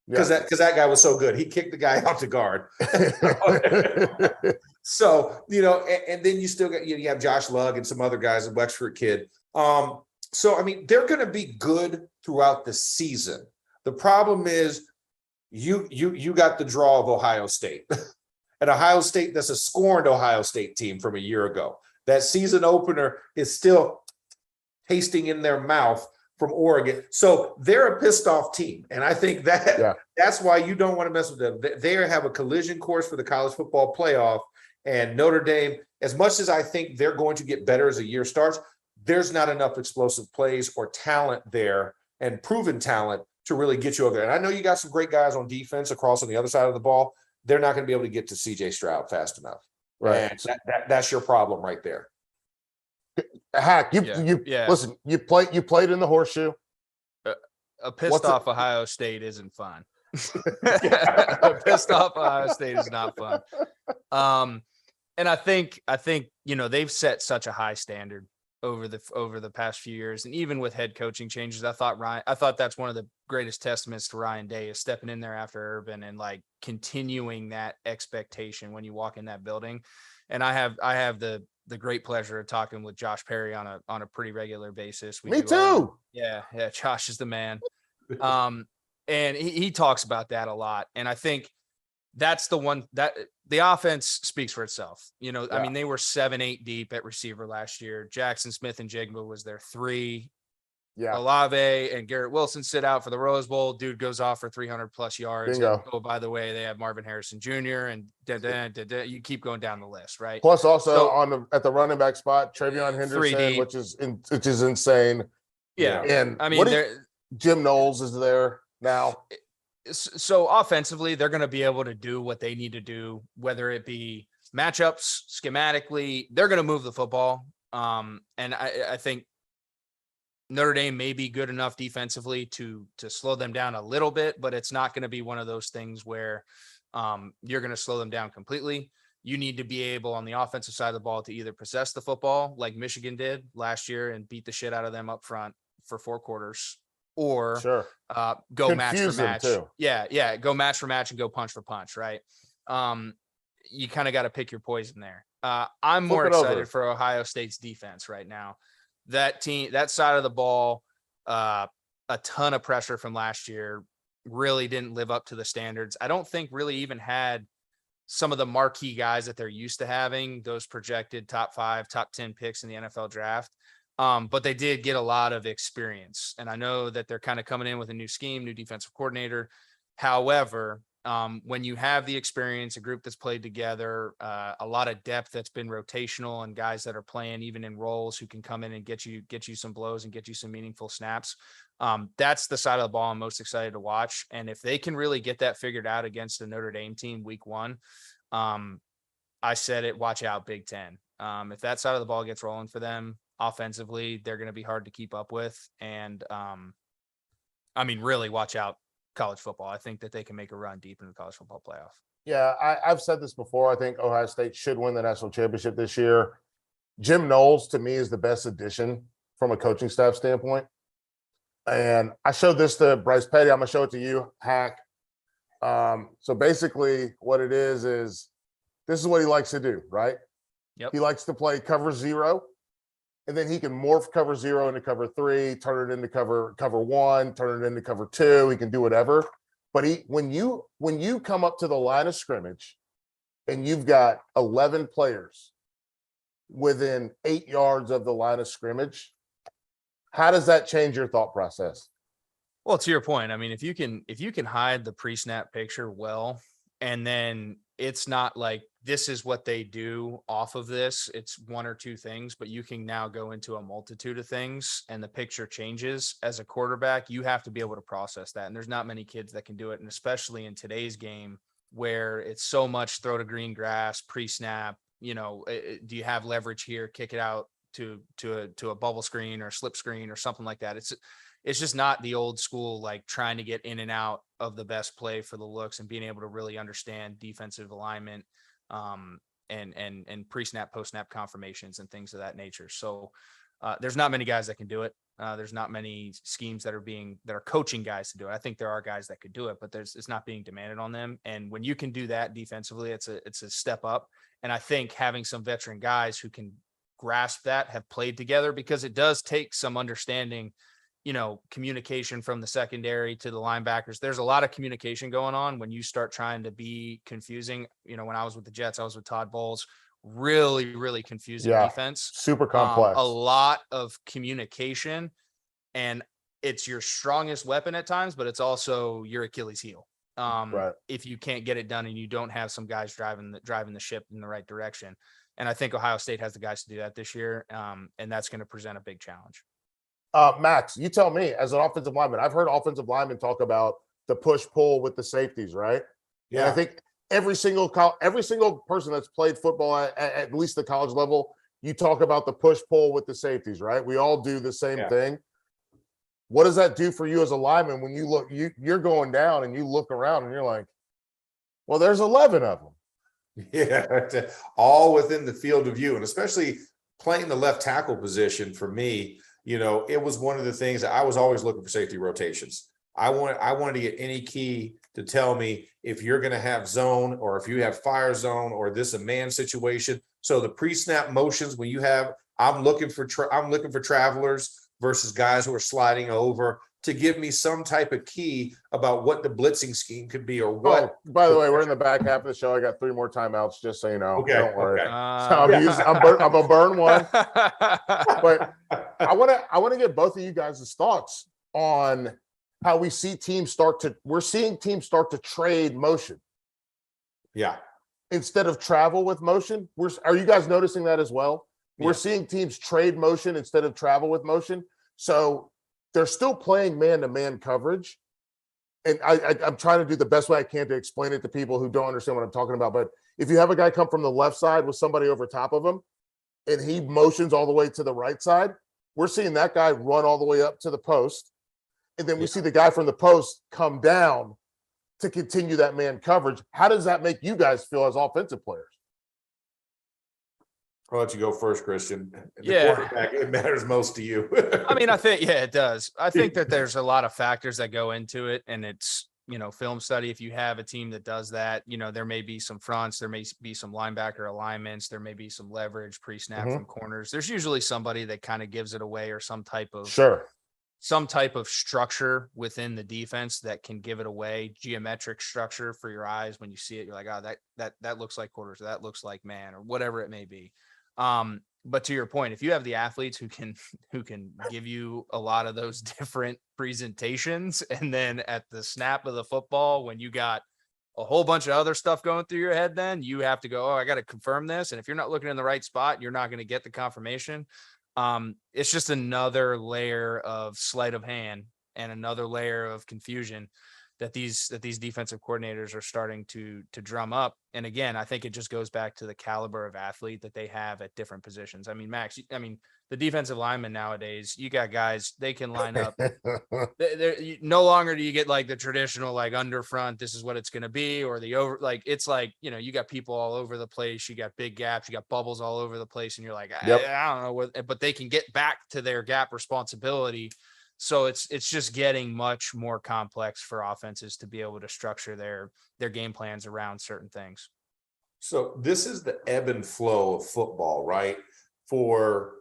Because that guy was so good. He kicked the guy out to guard. So, and then you still got, you have Josh Lugg and some other guys, a Wexford kid. So, I mean, they're going to be good throughout the season. The problem is you got the draw of Ohio State. And Ohio State, that's a scorned Ohio State team from a year ago. That season opener is still tasting in their mouth from Oregon. So they're a pissed off team. And I think that's why you don't want to mess with them. They have a collision course for the college football playoff. And Notre Dame, as much as I think they're going to get better as the year starts, there's not enough explosive plays or talent there, and proven talent, to really get you over there. And I know you got some great guys on defense across on the other side of the ball. They're not going to be able to get to CJ Stroud fast enough. Right. And that's your problem right there. Hack, listen, you played in the horseshoe. A pissed off Ohio State isn't fun. A pissed off Ohio State is not fun. And I think they've set such a high standard over the past few years, and even with head coaching changes, I thought that's one of the greatest testaments to Ryan Day, is stepping in there after Urban and like continuing that expectation when you walk in that building. And I have the great pleasure of talking with Josh Perry on a pretty regular basis. Me too. Yeah. Josh is the man. And he talks about that a lot. And I think that's the one that the offense speaks for itself. I mean, they were 7-8 deep at receiver last year. Jackson Smith-Njigba was their 3. Yeah. Olave and Garrett Wilson sit out for the Rose Bowl. Dude goes off for 300 plus yards. And, oh, by the way, they have Marvin Harrison Jr. and you keep going down the list, right? Plus, also at the running back spot, Travion Henderson, which is insane. Yeah, and I mean, Jim Knowles is there now. So offensively, they're going to be able to do what they need to do, whether it be matchups, schematically. They're going to move the football, and I think Notre Dame may be good enough defensively to slow them down a little bit, but it's not going to be one of those things where you're going to slow them down completely. You need to be able on the offensive side of the ball to either possess the football like Michigan did last year and beat the shit out of them up front for 4 quarters, or go match for match. Yeah. Go match for match and go punch for punch. Right. You kind of got to pick your poison there. I'm more excited for Ohio State's defense right now. That team, that side of the ball, a ton of pressure from last year, really didn't live up to the standards. I don't think really even had some of the marquee guys that they're used to having, those projected top 5, top 10 picks in the NFL draft. But they did get a lot of experience. And I know that they're kind of coming in with a new scheme, new defensive coordinator. However, when you have the experience, a group that's played together, a lot of depth that's been rotational, and guys that are playing even in roles who can come in and get you some blows and get you some meaningful snaps. That's the side of the ball I'm most excited to watch. And if they can really get that figured out against the Notre Dame team week 1, I said it, watch out, Big Ten. If that side of the ball gets rolling for them offensively, they're going to be hard to keep up with. And really watch out college football. I think that they can make a run deep into the college football playoff. Yeah, I've said this before. I think Ohio State should win the national championship this year. Jim Knowles, to me, is the best addition from a coaching staff standpoint. And I showed this to Bryce Petty. I'm going to show it to you, Hack. So basically what it is this is what he likes to do, right? Yep. He likes to play cover 0, and then he can morph cover 0 into cover 3, turn it into cover 1, turn it into cover 2. He can do whatever. But when you come up to the line of scrimmage and you've got 11 players within 8 yards of the line of scrimmage, how does that change your thought process? Well, to your point, I mean, if you can hide the pre-snap picture well, and then it's not like this is what they do off of this, it's one or two things, but you can now go into a multitude of things and the picture changes. As a quarterback, you have to be able to process that. And there's not many kids that can do it. And especially in today's game where it's so much throw to green grass, pre-snap, do you have leverage here, kick it out to a bubble screen or slip screen or something like that. It's just not the old school, like trying to get in and out of the best play for the looks and being able to really understand defensive alignment, and pre-snap, post-snap confirmations and things of that nature. So there's not many guys that can do it. There's not many schemes that are coaching guys to do it. I think there are guys that could do it, but it's not being demanded on them. And when you can do that defensively, it's a step up. And I think having some veteran guys who can grasp that, have played together, because it does take some understanding, communication from the secondary to the linebackers. There's a lot of communication going on when you start trying to be confusing. When I was with the Jets, I was with Todd Bowles, really, really confusing defense. Super complex. A lot of communication, and it's your strongest weapon at times, but it's also your Achilles heel. Right. If you can't get it done and you don't have some guys driving the ship in the right direction. And I think Ohio State has the guys to do that this year. And that's going to present a big challenge. Max, you tell me, as an offensive lineman, I've heard offensive linemen talk about the push-pull with the safeties, right? Yeah. And I think every single person that's played football at least the college level, you talk about the push-pull with the safeties, right? We all do the same thing. What does that do for you as a lineman when you look, you're going down and you look around and you're like, well, there's 11 of them. Yeah, all within the field of view. And especially playing the left tackle position for me, it was one of the things that I was always looking for safety rotations. I wanted to get any key to tell me if you're going to have zone or if you have fire zone or this a man situation. So the pre-snap motions, when you have, I'm looking for travelers versus guys who are sliding over, to give me some type of key about what the blitzing scheme could be or what. Oh, by the way, we're in the back half of the show. I got 3 more timeouts, just so you know. Okay. Don't worry. Okay. I'm gonna burn one. But I want to get both of you guys' thoughts on how we see teams we're seeing teams start to trade motion. Yeah. Instead of travel with motion. Are you guys noticing that as well? Yeah. We're seeing teams trade motion instead of travel with motion. So they're still playing man-to-man coverage. And I'm trying to do the best way I can to explain it to people who don't understand what I'm talking about. But if you have a guy come from the left side with somebody over top of him and he motions all the way to the right side, we're seeing that guy run all the way up to the post. And then we see the guy from the post come down to continue that man coverage. How does that make you guys feel as offensive players? I'll let you go first, Christian. Quarterback, it matters most to you. I think, it does. I think that there's a lot of factors that go into it, and it's, film study. If you have a team that does that, there may be some fronts, there may be some linebacker alignments, there may be some leverage pre-snap from corners. There's usually somebody that kind of gives it away, or some type of structure within the defense that can give it away, geometric structure for your eyes. When you see it, you're like, oh, that looks like quarters, or that looks like man, or whatever it may be. But to your point, if you have the athletes who can give you a lot of those different presentations, and then at the snap of the football, when you got a whole bunch of other stuff going through your head. Then you have to go, oh, I got to confirm this. And if you're not looking in the right spot, you're not going to get the confirmation. It's just another layer of sleight of hand and another layer of confusion that these defensive coordinators are starting to drum up. And again, I think it just goes back to the caliber of athlete that they have at different positions. I mean, Max, the defensive linemen nowadays, you got guys, they can line up. No longer do you get like the traditional, like under front, this is what it's going to be, or the over, like, it's like, you got people all over the place. You got big gaps, you got bubbles all over the place. And you're like, Yep. I don't know what, but they can get back to their gap responsibility. So it's just getting much more complex for offenses to be able to structure their game plans around certain things. So this is the ebb and flow of football, right? For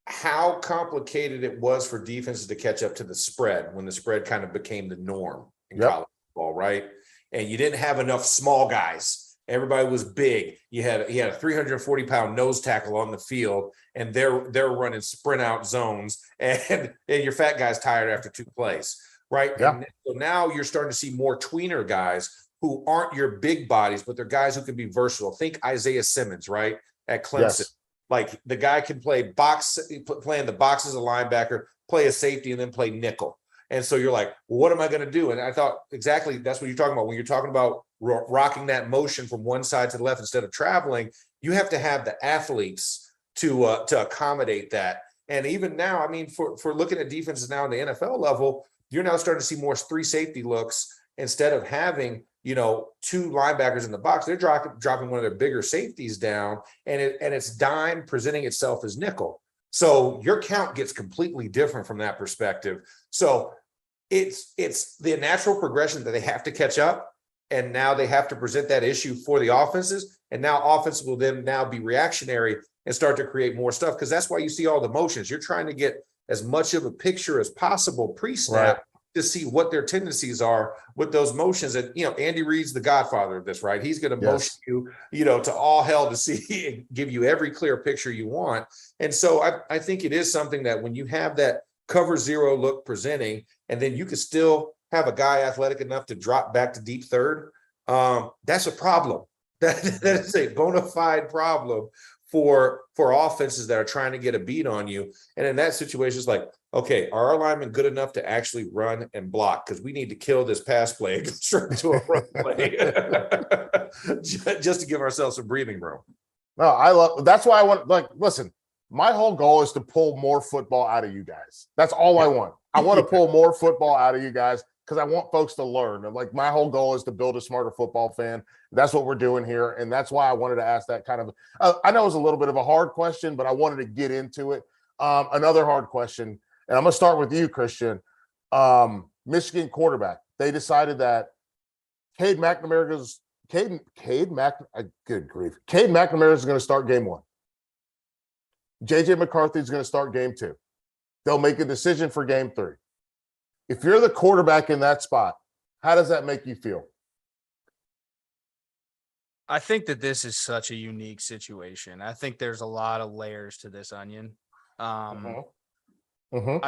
how complicated it was for defenses to catch up to the spread when the spread kind of became the norm in college football, right? And you didn't have enough small guys. Everybody was big. He had a 340-pound nose tackle on the field, and they're running sprint out zones, and your fat guy's tired after 2 plays, right? Yeah. And so now you're starting to see more tweener guys who aren't your big bodies, but they're guys who can be versatile. Think Isaiah Simmons, right, at Clemson. Yes. Like the guy can play in the box as a linebacker, play a safety, and then play nickel. And so you're like, well, what am I going to do? And I thought exactly that's what you're talking about. When you're talking about rocking that motion from one side to the left instead of traveling, you have to have the athletes to accommodate that. And even now, I mean, for looking at defenses now in the NFL level, you're now starting to see more 3 safety looks instead of having, 2 linebackers in the box. They're dropping one of their bigger safeties down, and it's dime presenting itself as nickel. So your count gets completely different from that perspective. So it's the natural progression that they have to catch up, and now they have to present that issue for the offenses, and now offense will then now be reactionary and start to create more stuff, because that's why you see all the motions. You're trying to get as much of a picture as possible pre-snap to see what their tendencies are with those motions. And, Andy Reid's the godfather of this, right? He's going to motion you, to all hell to see and give you every clear picture you want. And so I think it is something that when you have that cover zero look presenting, and then you can still have a guy athletic enough to drop back to deep third, that's a problem. That is a bona fide problem for offenses that are trying to get a beat on you. And in that situation, it's like, okay, are our linemen good enough to actually run and block? Because we need to kill this pass play and go straight to a run play just to give ourselves some breathing room. No, that's why I want, listen, my whole goal is to pull more football out of you guys. That's all I want. I want to pull more football out of you guys because I want folks to learn. And my whole goal is to build a smarter football fan. That's what we're doing here. And that's why I wanted to ask that kind of, I know it was a little bit of a hard question, but I wanted to get into it. Another hard question, and I'm going to start with you, Christian. Michigan quarterback. They decided that Cade McNamara is going to start game 1. JJ McCarthy is going to start game 2. They'll make a decision for game 3. If you're the quarterback in that spot, how does that make you feel? I think that this is such a unique situation. I think there's a lot of layers to this onion. I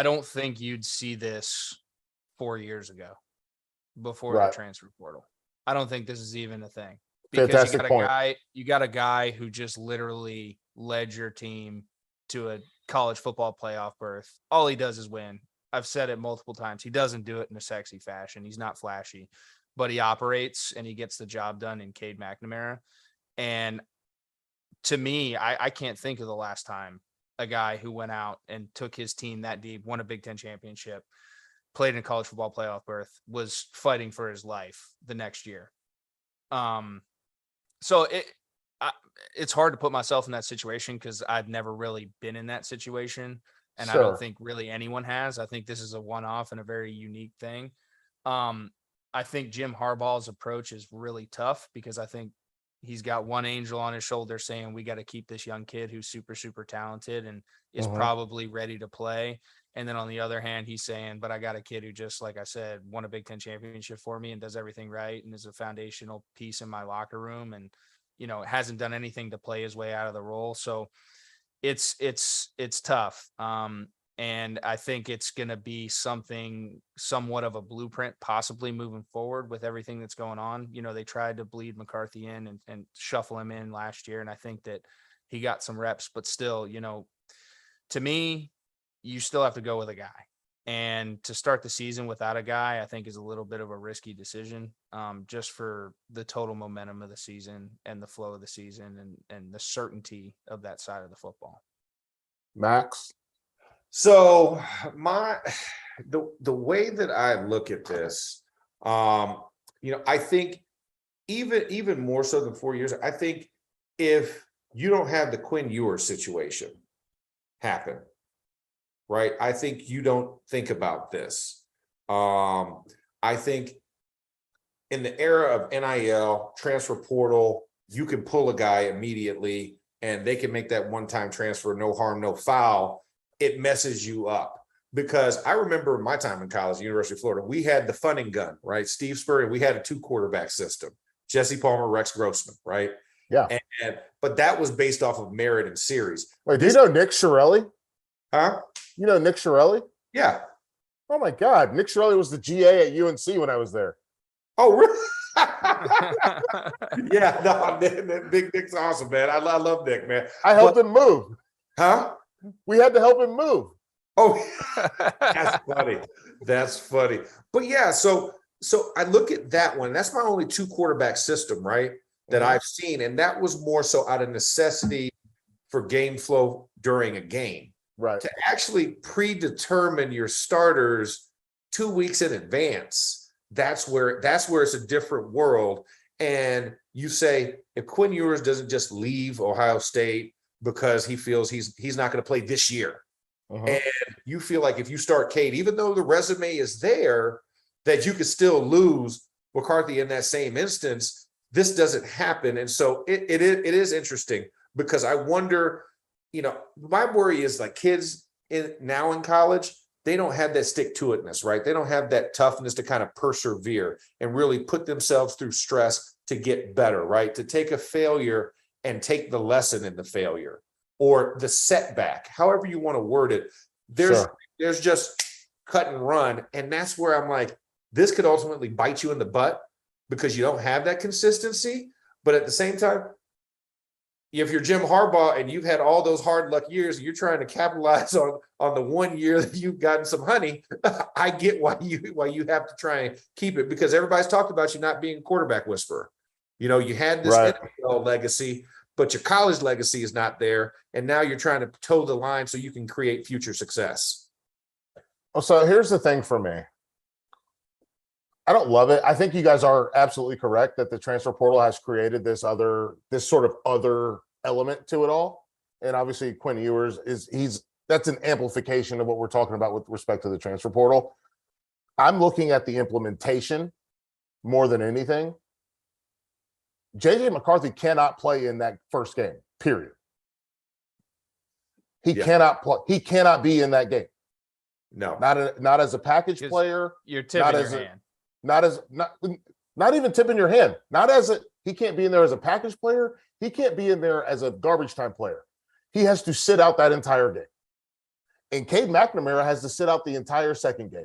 don't think you'd see this 4 years ago before the transfer portal. I don't think this is even a thing. Because you got a guy who just literally led your team to a college football playoff berth. All he does is win. I've said it multiple times. He doesn't do it in a sexy fashion. He's not flashy, but he operates and he gets the job done in Cade McNamara. And to me, I can't think of the last time a guy who went out and took his team that deep, won a Big Ten championship, played in a college football playoff berth, was fighting for his life the next year. So it's hard to put myself in that situation because I've never really been in that situation. And I don't think really anyone has. I think this is a one-off and a very unique thing. I think Jim Harbaugh's approach is really tough because I think he's got one angel on his shoulder saying, we got to keep this young kid who's super, super talented and is probably ready to play. And then on the other hand, he's saying, but I got a kid who just, like I said, won a Big Ten championship for me and does everything right and is a foundational piece in my locker room and, hasn't done anything to play his way out of the role. So it's tough. And I think it's going to be something somewhat of a blueprint, possibly moving forward with everything that's going on. They tried to bleed McCarthy in and shuffle him in last year. And I think that he got some reps, but still, to me, you still have to go with a guy. And to start the season without a guy, I think is a little bit of a risky decision, just for the total momentum of the season and the flow of the season and the certainty of that side of the football. Max? So the way that I look at this, I think even more so than 4 years, I think if you don't have the Quinn Ewers situation happen, right? I think you don't think about this. I think in the era of NIL, transfer portal, you can pull a guy immediately and they can make that one-time transfer, no harm, no foul. It messes you up. Because I remember my time in college, University of Florida, we had the funding gun, right? Steve Spurrier, we had a 2-quarterback system. Jesse Palmer, Rex Grossman, right? Yeah. But that was based off of merit and series. Wait, do you know Nick Shirelli? Huh? You know Nick Shirelli? Yeah. Oh my God. Nick Shirelli was the GA at UNC when I was there. Oh, really? Yeah, no, Big Nick's awesome, man. I love Nick, man. I helped him move. Huh? We had to help him move. Oh, that's funny. That's funny. But yeah, so I look at that one. That's my only 2-quarterback system, right? That I've seen. And that was more so out of necessity for game flow during a game. Right. To actually predetermine your starters 2 weeks in advance. That's where it's a different world. And you say, if Quinn Ewers doesn't just leave Ohio State because he feels he's not going to play this year, and you feel like if you start Cade, even though the resume is there, that you could still lose McCarthy in that same instance, this doesn't happen. And so it is interesting because I wonder, my worry is like kids now in college, they don't have that stick-to-itness, right? They don't have that toughness to kind of persevere and really put themselves through stress to get better, right? To take a failure and take the lesson in the failure or the setback, however you want to word it. There's just cut and run. And that's where I'm like, this could ultimately bite you in the butt because you don't have that consistency. But at the same time, if you're Jim Harbaugh and you've had all those hard luck years and you're trying to capitalize on the 1 year that you've gotten some honey, I get why you have to try and keep it, because everybody's talked about you not being a quarterback whisperer. You had this NFL legacy, but your college legacy is not there. And now you're trying to toe the line so you can create future success. Oh, so here's the thing for me. I don't love it. I think you guys are absolutely correct that the transfer portal has created this sort of other element to it all. And obviously Quinn Ewers that's an amplification of what we're talking about with respect to the transfer portal. I'm looking at the implementation more than anything. JJ McCarthy cannot play in that first game, period. He cannot play. He cannot be in that game. No, not as a package player. You're tipping your hand. Not even tipping your hand. He can't be in there as a package player. He can't be in there as a garbage time player. He has to sit out that entire game. And Cade McNamara has to sit out the entire second game.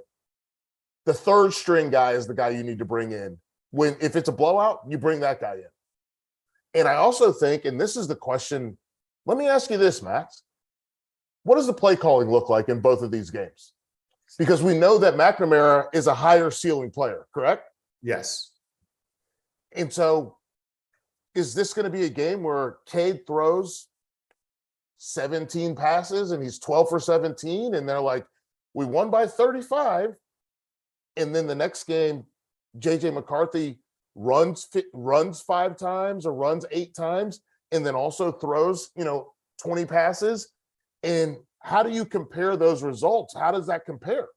The third string guy is the guy you need to bring in. If it's a blowout, you bring that guy in. And I also think, and this is the question, let me ask you this, Max. What does the play calling look like in both of these games? Because we know that McNamara is a higher ceiling player, correct? Yes. And so is this going to be a game where Cade throws 17 passes and he's 12 for 17 and they're like, we won by 35. And then the next game, JJ McCarthy runs 5 times or runs 8 times and then also throws, 20 passes. And how do you compare those results? How does that compare?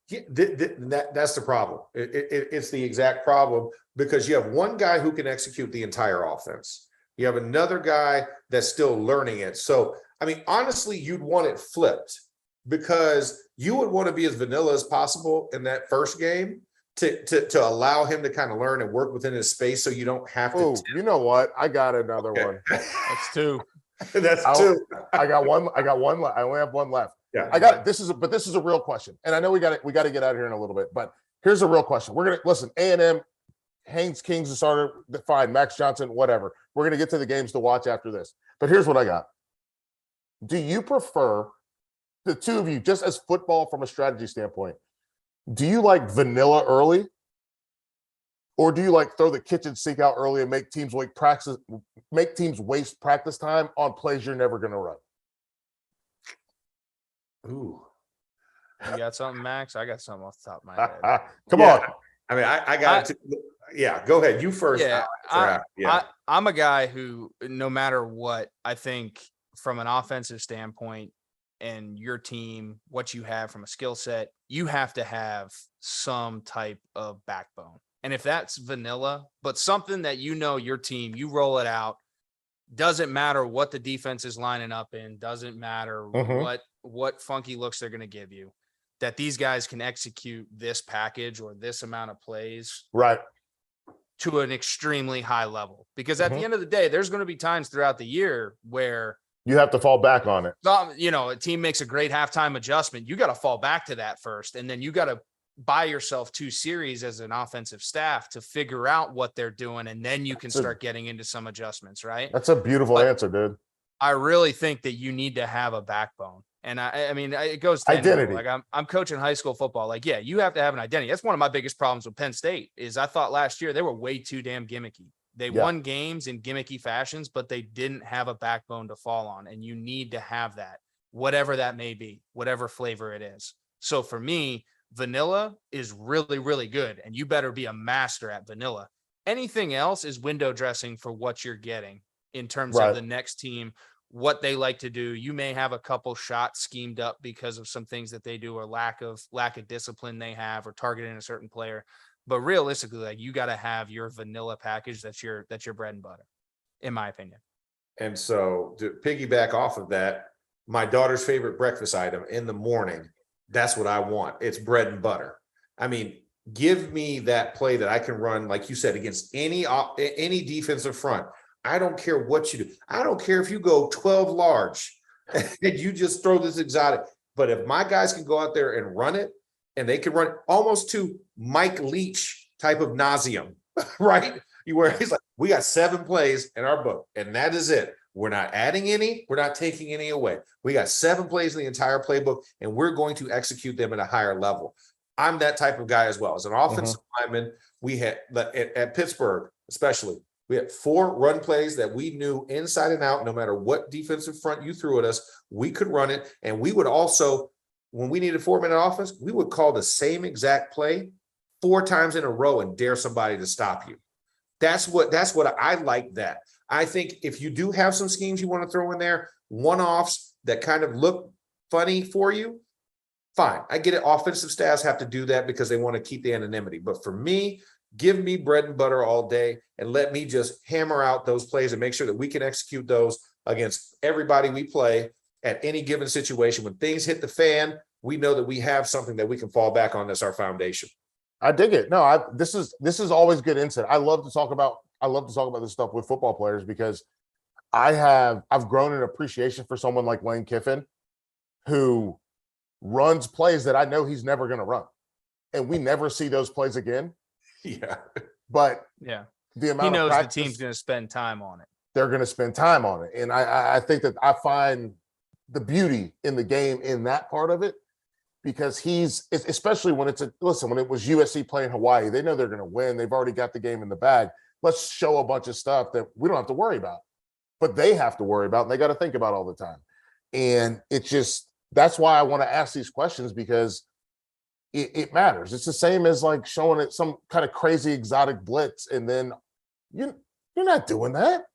Yeah, that's the problem. It's the exact problem because you have one guy who can execute the entire offense. You have another guy that's still learning it. So, honestly, you'd want it flipped because you would want to be as vanilla as possible in that first game to allow him to kind of learn and work within his space so you don't have to. Oh, you know what? I got another one. That's 2. That's 2. I got one. I only have one left. Yeah. I got it. This is a real question. And I know we got to get out of here in a little bit, but here's a real question. We're going to listen, A&M, Haynes King's the starter, fine, Max Johnson, whatever. We're going to get to the games to watch after this. But here's what I got. Do you prefer, the two of you, just as football from a strategy standpoint, do you like vanilla early? Or do you like throw the kitchen sink out early and make teams waste practice time on plays you're never going to run? Ooh. You got something, Max? I got something off the top of my head. Come on. I mean, I got it. Yeah, go ahead. You first. Yeah, I'm a guy who, no matter what, I think from an offensive standpoint and your team, what you have from a skill set, you have to have some type of backbone. And if that's vanilla, but something that your team, you roll it out, doesn't matter what the defense is lining up in, doesn't matter what funky looks they're going to give you, that these guys can execute this package or this amount of plays right to an extremely high level. Because at the end of the day, there's going to be times throughout the year where you have to fall back on it. A team makes a great halftime adjustment. You got to fall back to that first. And then you got to buy yourself 2 series as an offensive staff to figure out what they're doing. And then you can start getting into some adjustments, right? That's a beautiful answer, dude. I really think that you need to have a backbone. And I mean, it goes to identity. Like I'm coaching high school football. Like, yeah, you have to have an identity. That's one of my biggest problems with Penn State is I thought last year they were way too damn gimmicky. They won games in gimmicky fashions, but they didn't have a backbone to fall on. And you need to have that, whatever that may be, whatever flavor it is. So for me, vanilla is really, really good. And you better be a master at vanilla. Anything else is window dressing for what you're getting in terms of the next team, what they like to do. You may have a couple shots schemed up because of some things that they do or lack of discipline they have or targeting a certain player. But realistically, like, you got to have your vanilla package. That's your bread and butter, in my opinion. And so to piggyback off of that, my daughter's favorite breakfast item in the morning, that's what I want. It's bread and butter. I mean, give me that play that I can run, like you said, against any defensive front. I don't care what you do. I don't care if you go 12 large and you just throw this exotic. But if my guys can go out there and run it, and they can run almost to Mike Leach type of nauseum, right? Where he's like, we got 7 plays in our book, and that is it. We're not adding any. We're not taking any away. We got 7 plays in the entire playbook, and we're going to execute them at a higher level. I'm that type of guy as well. As an offensive lineman, we had at Pittsburgh, especially, we had 4 run plays that we knew inside and out. No matter what defensive front you threw at us, we could run it, and we would also, when we needed 4-minute offense, we would call the same exact play 4 times in a row and dare somebody to stop you. That's what I like that. I think if you do have some schemes you want to throw in there, one-offs that kind of look funny for you, fine. I get it. Offensive staffs have to do that because they want to keep the anonymity. But for me, give me bread and butter all day and let me just hammer out those plays and make sure that we can execute those against everybody we play at any given situation. When things hit the fan, we know that we have something that we can fall back on. That's our foundation. I dig it. No, this is always good insight. I love to talk about this stuff with football players because I've grown an appreciation for someone like Lane Kiffin, who runs plays that I know he's never going to run, and we never see those plays again. Yeah, but the amount he knows the team's going to spend time on it. They're going to spend time on it, and I think that I find the beauty in the game in that part of it. Because especially when when it was USC playing Hawaii, they know they're going to win. They've already got the game in the bag. Let's show a bunch of stuff that we don't have to worry about, but they have to worry about, and they got to think about all the time. And that's why I want to ask these questions, because it matters. It's the same as like showing it some kind of crazy exotic blitz. And then you're not doing that.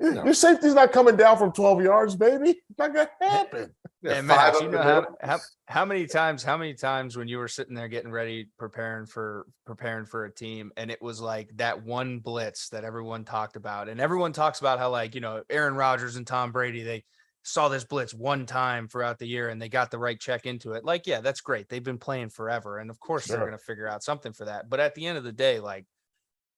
Your safety's not coming down from 12 yards, baby. It's not going to happen. And Max, you know how many times when you were sitting there getting ready, preparing for a team, and it was like that one blitz that everyone talked about, and everyone talks about how, like, Aaron Rodgers and Tom Brady, they saw this blitz one time throughout the year and they got the right check into it. Like, yeah, that's great. They've been playing forever, and of course they're going to figure out something for that. But at the end of the day, like,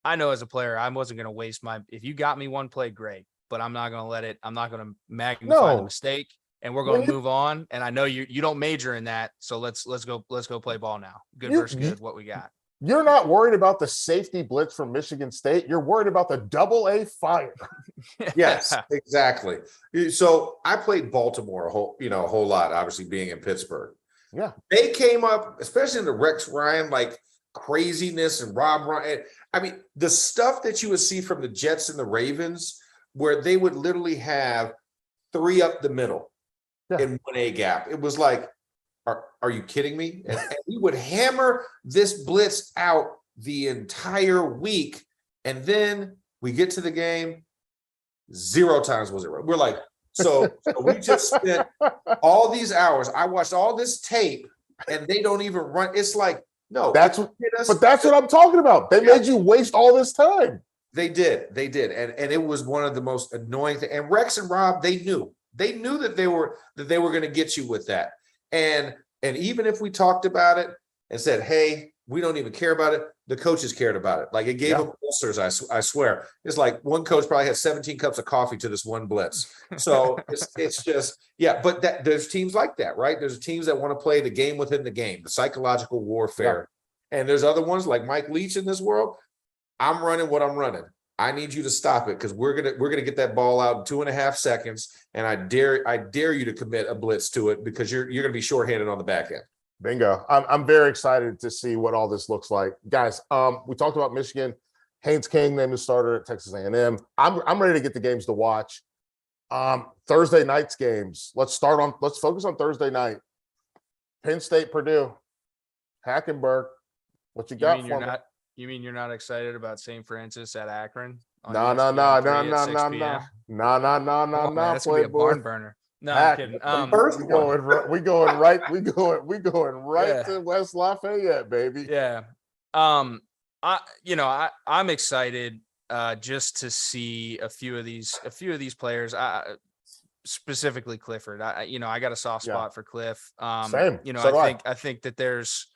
I know as a player, I wasn't going to waste if you got me one play, great, but I'm not going to I'm not going to magnify the mistake. and we're going to move on. And I know you don't major in that. So let's go play ball now. Good versus good, what we got. You're not worried about the safety blitz from Michigan State. You're worried about the double-A fire. Yes, exactly. So I played Baltimore a whole lot, obviously being in Pittsburgh. Yeah. They came up, especially in the Rex Ryan, like craziness and Rob Ryan. I mean, the stuff that you would see from the Jets and the Ravens, where they would literally have 3 up the middle in 1A gap. It was like, are you kidding me? And we would hammer this blitz out the entire week. And then we get to the game, 0 times was it right. We're like, so we just spent all these hours. I watched all this tape and they don't even run. It's like, no. That's what I'm talking about. They made you waste all this time. They did. And it was one of the most annoying things. And Rex and Rob, they knew that they were going to get you with that. And even if we talked about it and said, hey, we don't even care about it, the coaches cared about it. Like it gave them ulcers, I swear. It's like one coach probably had 17 cups of coffee to this one blitz. So it's just, but there's teams like that, right? There's teams that want to play the game within the game, the psychological warfare. Yeah. And there's other ones like Mike Leach in this world. I'm running what I'm running. I need you to stop it because we're gonna get that ball out in 2.5 seconds, and I dare you to commit a blitz to it because you're gonna be shorthanded on the back end. Bingo. I'm very excited to see what all this looks like, guys. We talked about Michigan. Haynes King named the starter at Texas A&M. I'm ready to get the games to watch. Thursday night's games. Let's focus on Thursday night. Penn State, Purdue, Hackenberg. What you got for me? You mean you're not excited about St. Francis at Akron? No. That's gonna be a barn burner. No, I'm kidding. We going right to West Lafayette, baby. Yeah. I'm excited just to see a few of these players. Specifically Clifford. I got a soft spot for Cliff. Same. I think that there's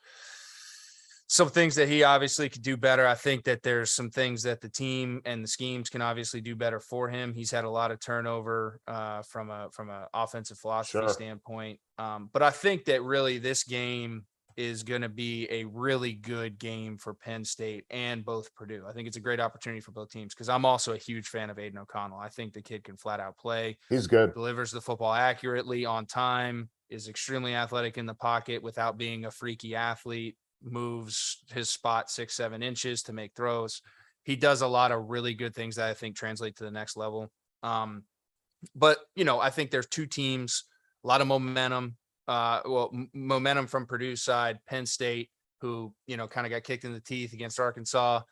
some things that he obviously could do better. I think that there's some things that the team and the schemes can obviously do better for him. He's had a lot of turnover from a offensive philosophy standpoint. But I think that really this game is going to be a really good game for Penn State and both Purdue. I think it's a great opportunity for both teams because I'm also a huge fan of Aiden O'Connell. I think the kid can flat out play. He's good. Delivers the football accurately on time, is extremely athletic in the pocket without being a freaky athlete. Moves his spot 6-7 inches to make throws. He does a lot of really good things that I think translate to the next level. But I think there's 2 teams, a lot of momentum. Momentum from Purdue's side, Penn State, who kind of got kicked in the teeth against Arkansas.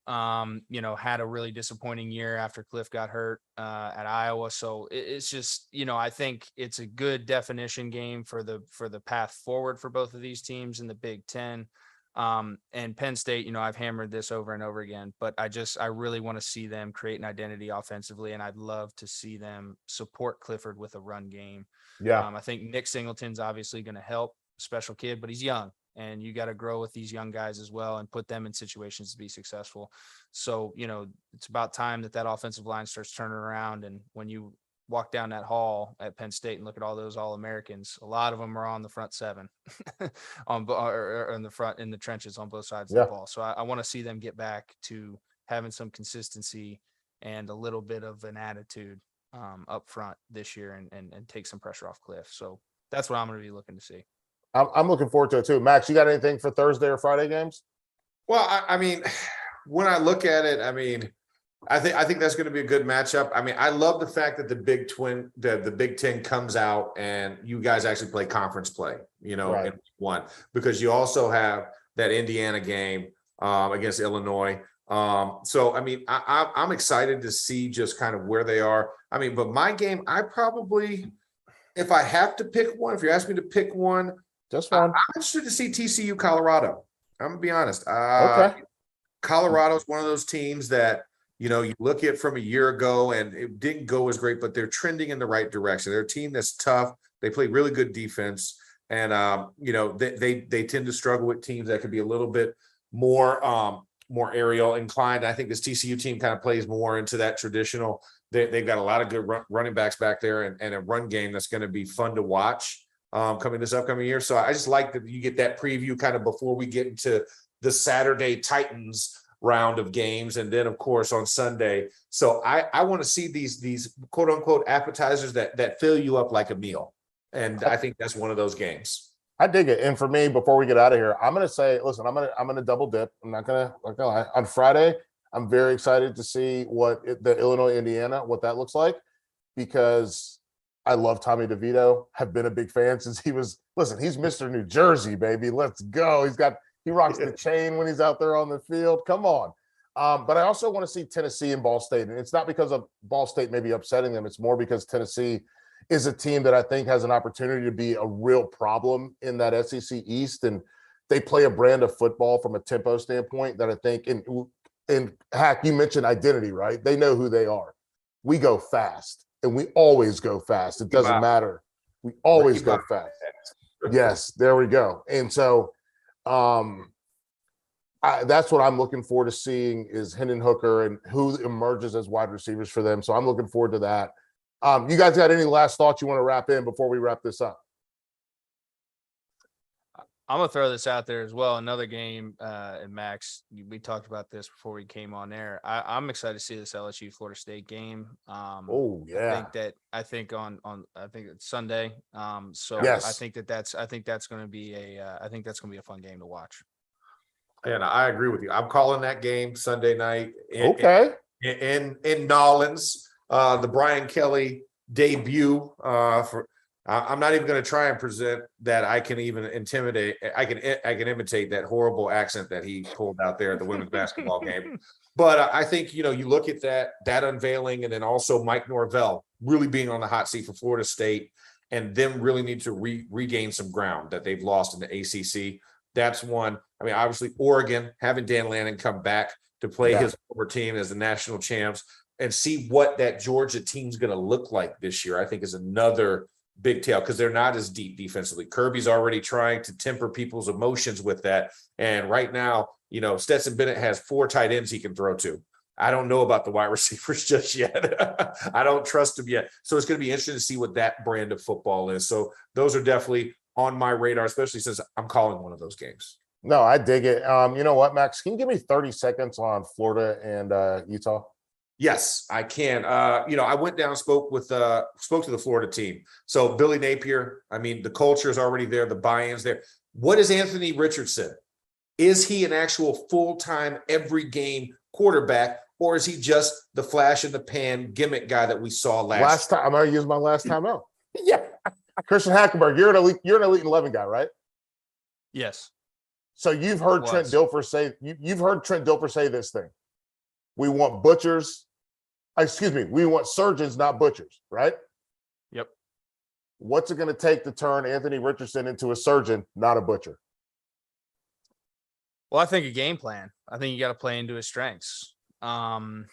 Had a really disappointing year after Cliff got hurt at Iowa. So it's just, I think it's a good definition game for the path forward for both of these teams in the Big Ten. And Penn State, I've hammered this over and over again, but I really want to see them create an identity offensively. And I'd love to see them support Clifford with a run game. Yeah. I think Nick Singleton's obviously going to help, special kid, but he's young. And you got to grow with these young guys as well and put them in situations to be successful. So, it's about time that offensive line starts turning around. And when you walk down that hall at Penn State and look at all those All-Americans, a lot of them are on the front 7 or in the front, in the trenches on both sides of the ball. So I want to see them get back to having some consistency and a little bit of an attitude up front this year and take some pressure off Cliff. So that's what I'm going to be looking to see. I'm looking forward to it too. Max, you got anything for Thursday or Friday games? Well, I mean, when I look at it, I think that's going to be a good matchup. I mean, I love the fact that the Big Ten comes out and you guys actually play conference play, in week 1, because you also have that Indiana game against Illinois. So, I mean, I'm excited to see just kind of where they are. I mean, but my game, I probably, if I have to pick one, if you're asking me to pick one, just one. I'm interested to see TCU Colorado. I'm gonna be honest. Okay. Colorado is one of those teams that, you look at from a year ago and it didn't go as great, but they're trending in the right direction. They're a team that's tough. They play really good defense. And, they tend to struggle with teams that could be a little bit more aerial inclined. I think this TCU team kind of plays more into that traditional They've got a lot of good running backs back there and a run game that's going to be fun to watch coming this upcoming year. So I just like that you get that preview kind of before we get into the Saturday Titans round of games. And then, of course, on Sunday. So I want to see these quote unquote appetizers that fill you up like a meal. And I think that's one of those games. I dig it. And for me, before we get out of here, I'm going to say, listen, I'm going to double dip. I'm not going to lie. On Friday, I'm very excited to see the Illinois, Indiana, what that looks like, because I love Tommy DeVito. Have been a big fan since he's Mr. New Jersey, baby. Let's go. He rocks the chain when he's out there on the field. Come on. But I also want to see Tennessee and Ball State. And it's not because of Ball State maybe upsetting them. It's more because Tennessee is a team that I think has an opportunity to be a real problem in that SEC East. And they play a brand of football from a tempo standpoint that I think, and Hack, you mentioned identity, right? They know who they are. We go fast, and we always go fast. It doesn't matter. We always go fast. Yes, there we go. And so that's what I'm looking forward to seeing is Hendon Hooker and who emerges as wide receivers for them. So I'm looking forward to that. You guys got any last thoughts you want to wrap in before we wrap this up? I'm going to throw this out there as well. Another game, and Max, we talked about this before we came on air. I'm excited to see this LSU Florida State game. Oh yeah. I think it's Sunday. So yes. I think that's going to be a fun game to watch. And I agree with you. I'm calling that game Sunday night. In Nolens. The Brian Kelly debut I'm not even going to try and present that I can even imitate that horrible accent that he pulled out there at the women's basketball game. But I think, you look at that unveiling, and then also Mike Norvell really being on the hot seat for Florida State, and them really need to regain some ground that they've lost in the ACC. That's one. I mean, obviously Oregon, having Dan Lannon come back to play his former team as the national champs, and see what that Georgia team's going to look like this year, I think is another big tale, because they're not as deep defensively. Kirby's already trying to temper people's emotions with that. And right now, Stetson Bennett has 4 tight ends he can throw to. I don't know about the wide receivers just yet. I don't trust them yet. So it's going to be interesting to see what that brand of football is. So those are definitely on my radar, especially since I'm calling one of those games. No, I dig it. You know what, Max? Can you give me 30 seconds on Florida and Utah? Yes, I can. I went down and spoke to the Florida team. So Billy Napier, I mean, the culture is already there. The buy-in's there. What is Anthony Richardson? Is he an actual full-time every game quarterback, or is he just the flash in the pan gimmick guy that we saw last time? I'm going to use my last time out. Yeah. Christian Hackenberg, you're an elite 11 guy, right? Yes. So you've heard Trent Dilfer say this thing. We want butchers. We want surgeons, not butchers, right? Yep. What's it going to take to turn Anthony Richardson into a surgeon, not a butcher? Well, I think a game plan. I think you got to play into his strengths. The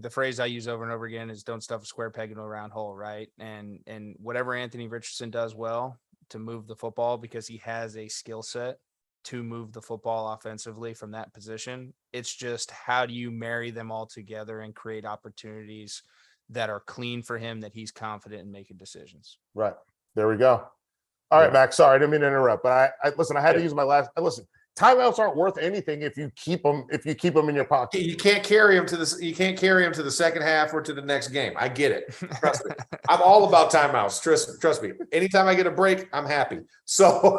phrase I use over and over again is don't stuff a square peg into a round hole, right? And whatever Anthony Richardson does well to move the football, because he has a skill set to move the football offensively from that position. It's just, how do you marry them all together and create opportunities that are clean for him, that he's confident in making decisions? Right. There we go. All right, Max, sorry, I didn't mean to interrupt, but I had to use my last, timeouts aren't worth anything if you keep them in your pocket. You can't carry them to the second half or to the next game. I get it. Trust me. I'm all about timeouts. Trust me. Anytime I get a break, I'm happy. So,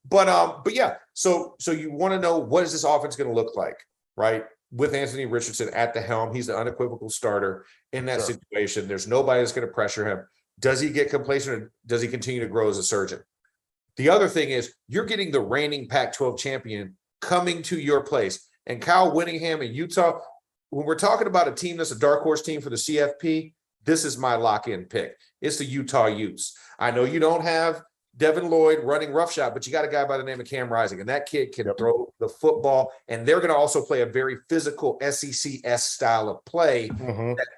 but yeah. So you want to know, what is this offense going to look like, right? With Anthony Richardson at the helm, he's the unequivocal starter in that situation. There's nobody that's going to pressure him. Does he get complacent, or does he continue to grow as a surgeon? The other thing is, you're getting the reigning Pac-12 champion coming to your place. And Kyle Whittingham in Utah, when we're talking about a team that's a dark horse team for the CFP, this is my lock-in pick. It's the Utah Utes. I know you don't have Devin Lloyd running roughshod, but you got a guy by the name of Cam Rising, and that kid can throw the football. And they're going to also play a very physical SEC-esque style of play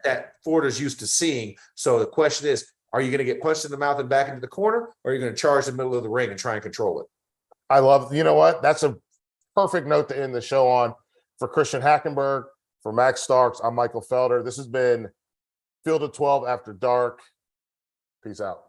that Florida's used to seeing. So the question is, are you going to get punched in the mouth and back into the corner, or are you going to charge the middle of the ring and try and control it? I love, you know what? That's a perfect note to end the show on. For Christian Hackenberg, For Max Starks, I'm Michael Felder. This has been Field of 12 After Dark. Peace out.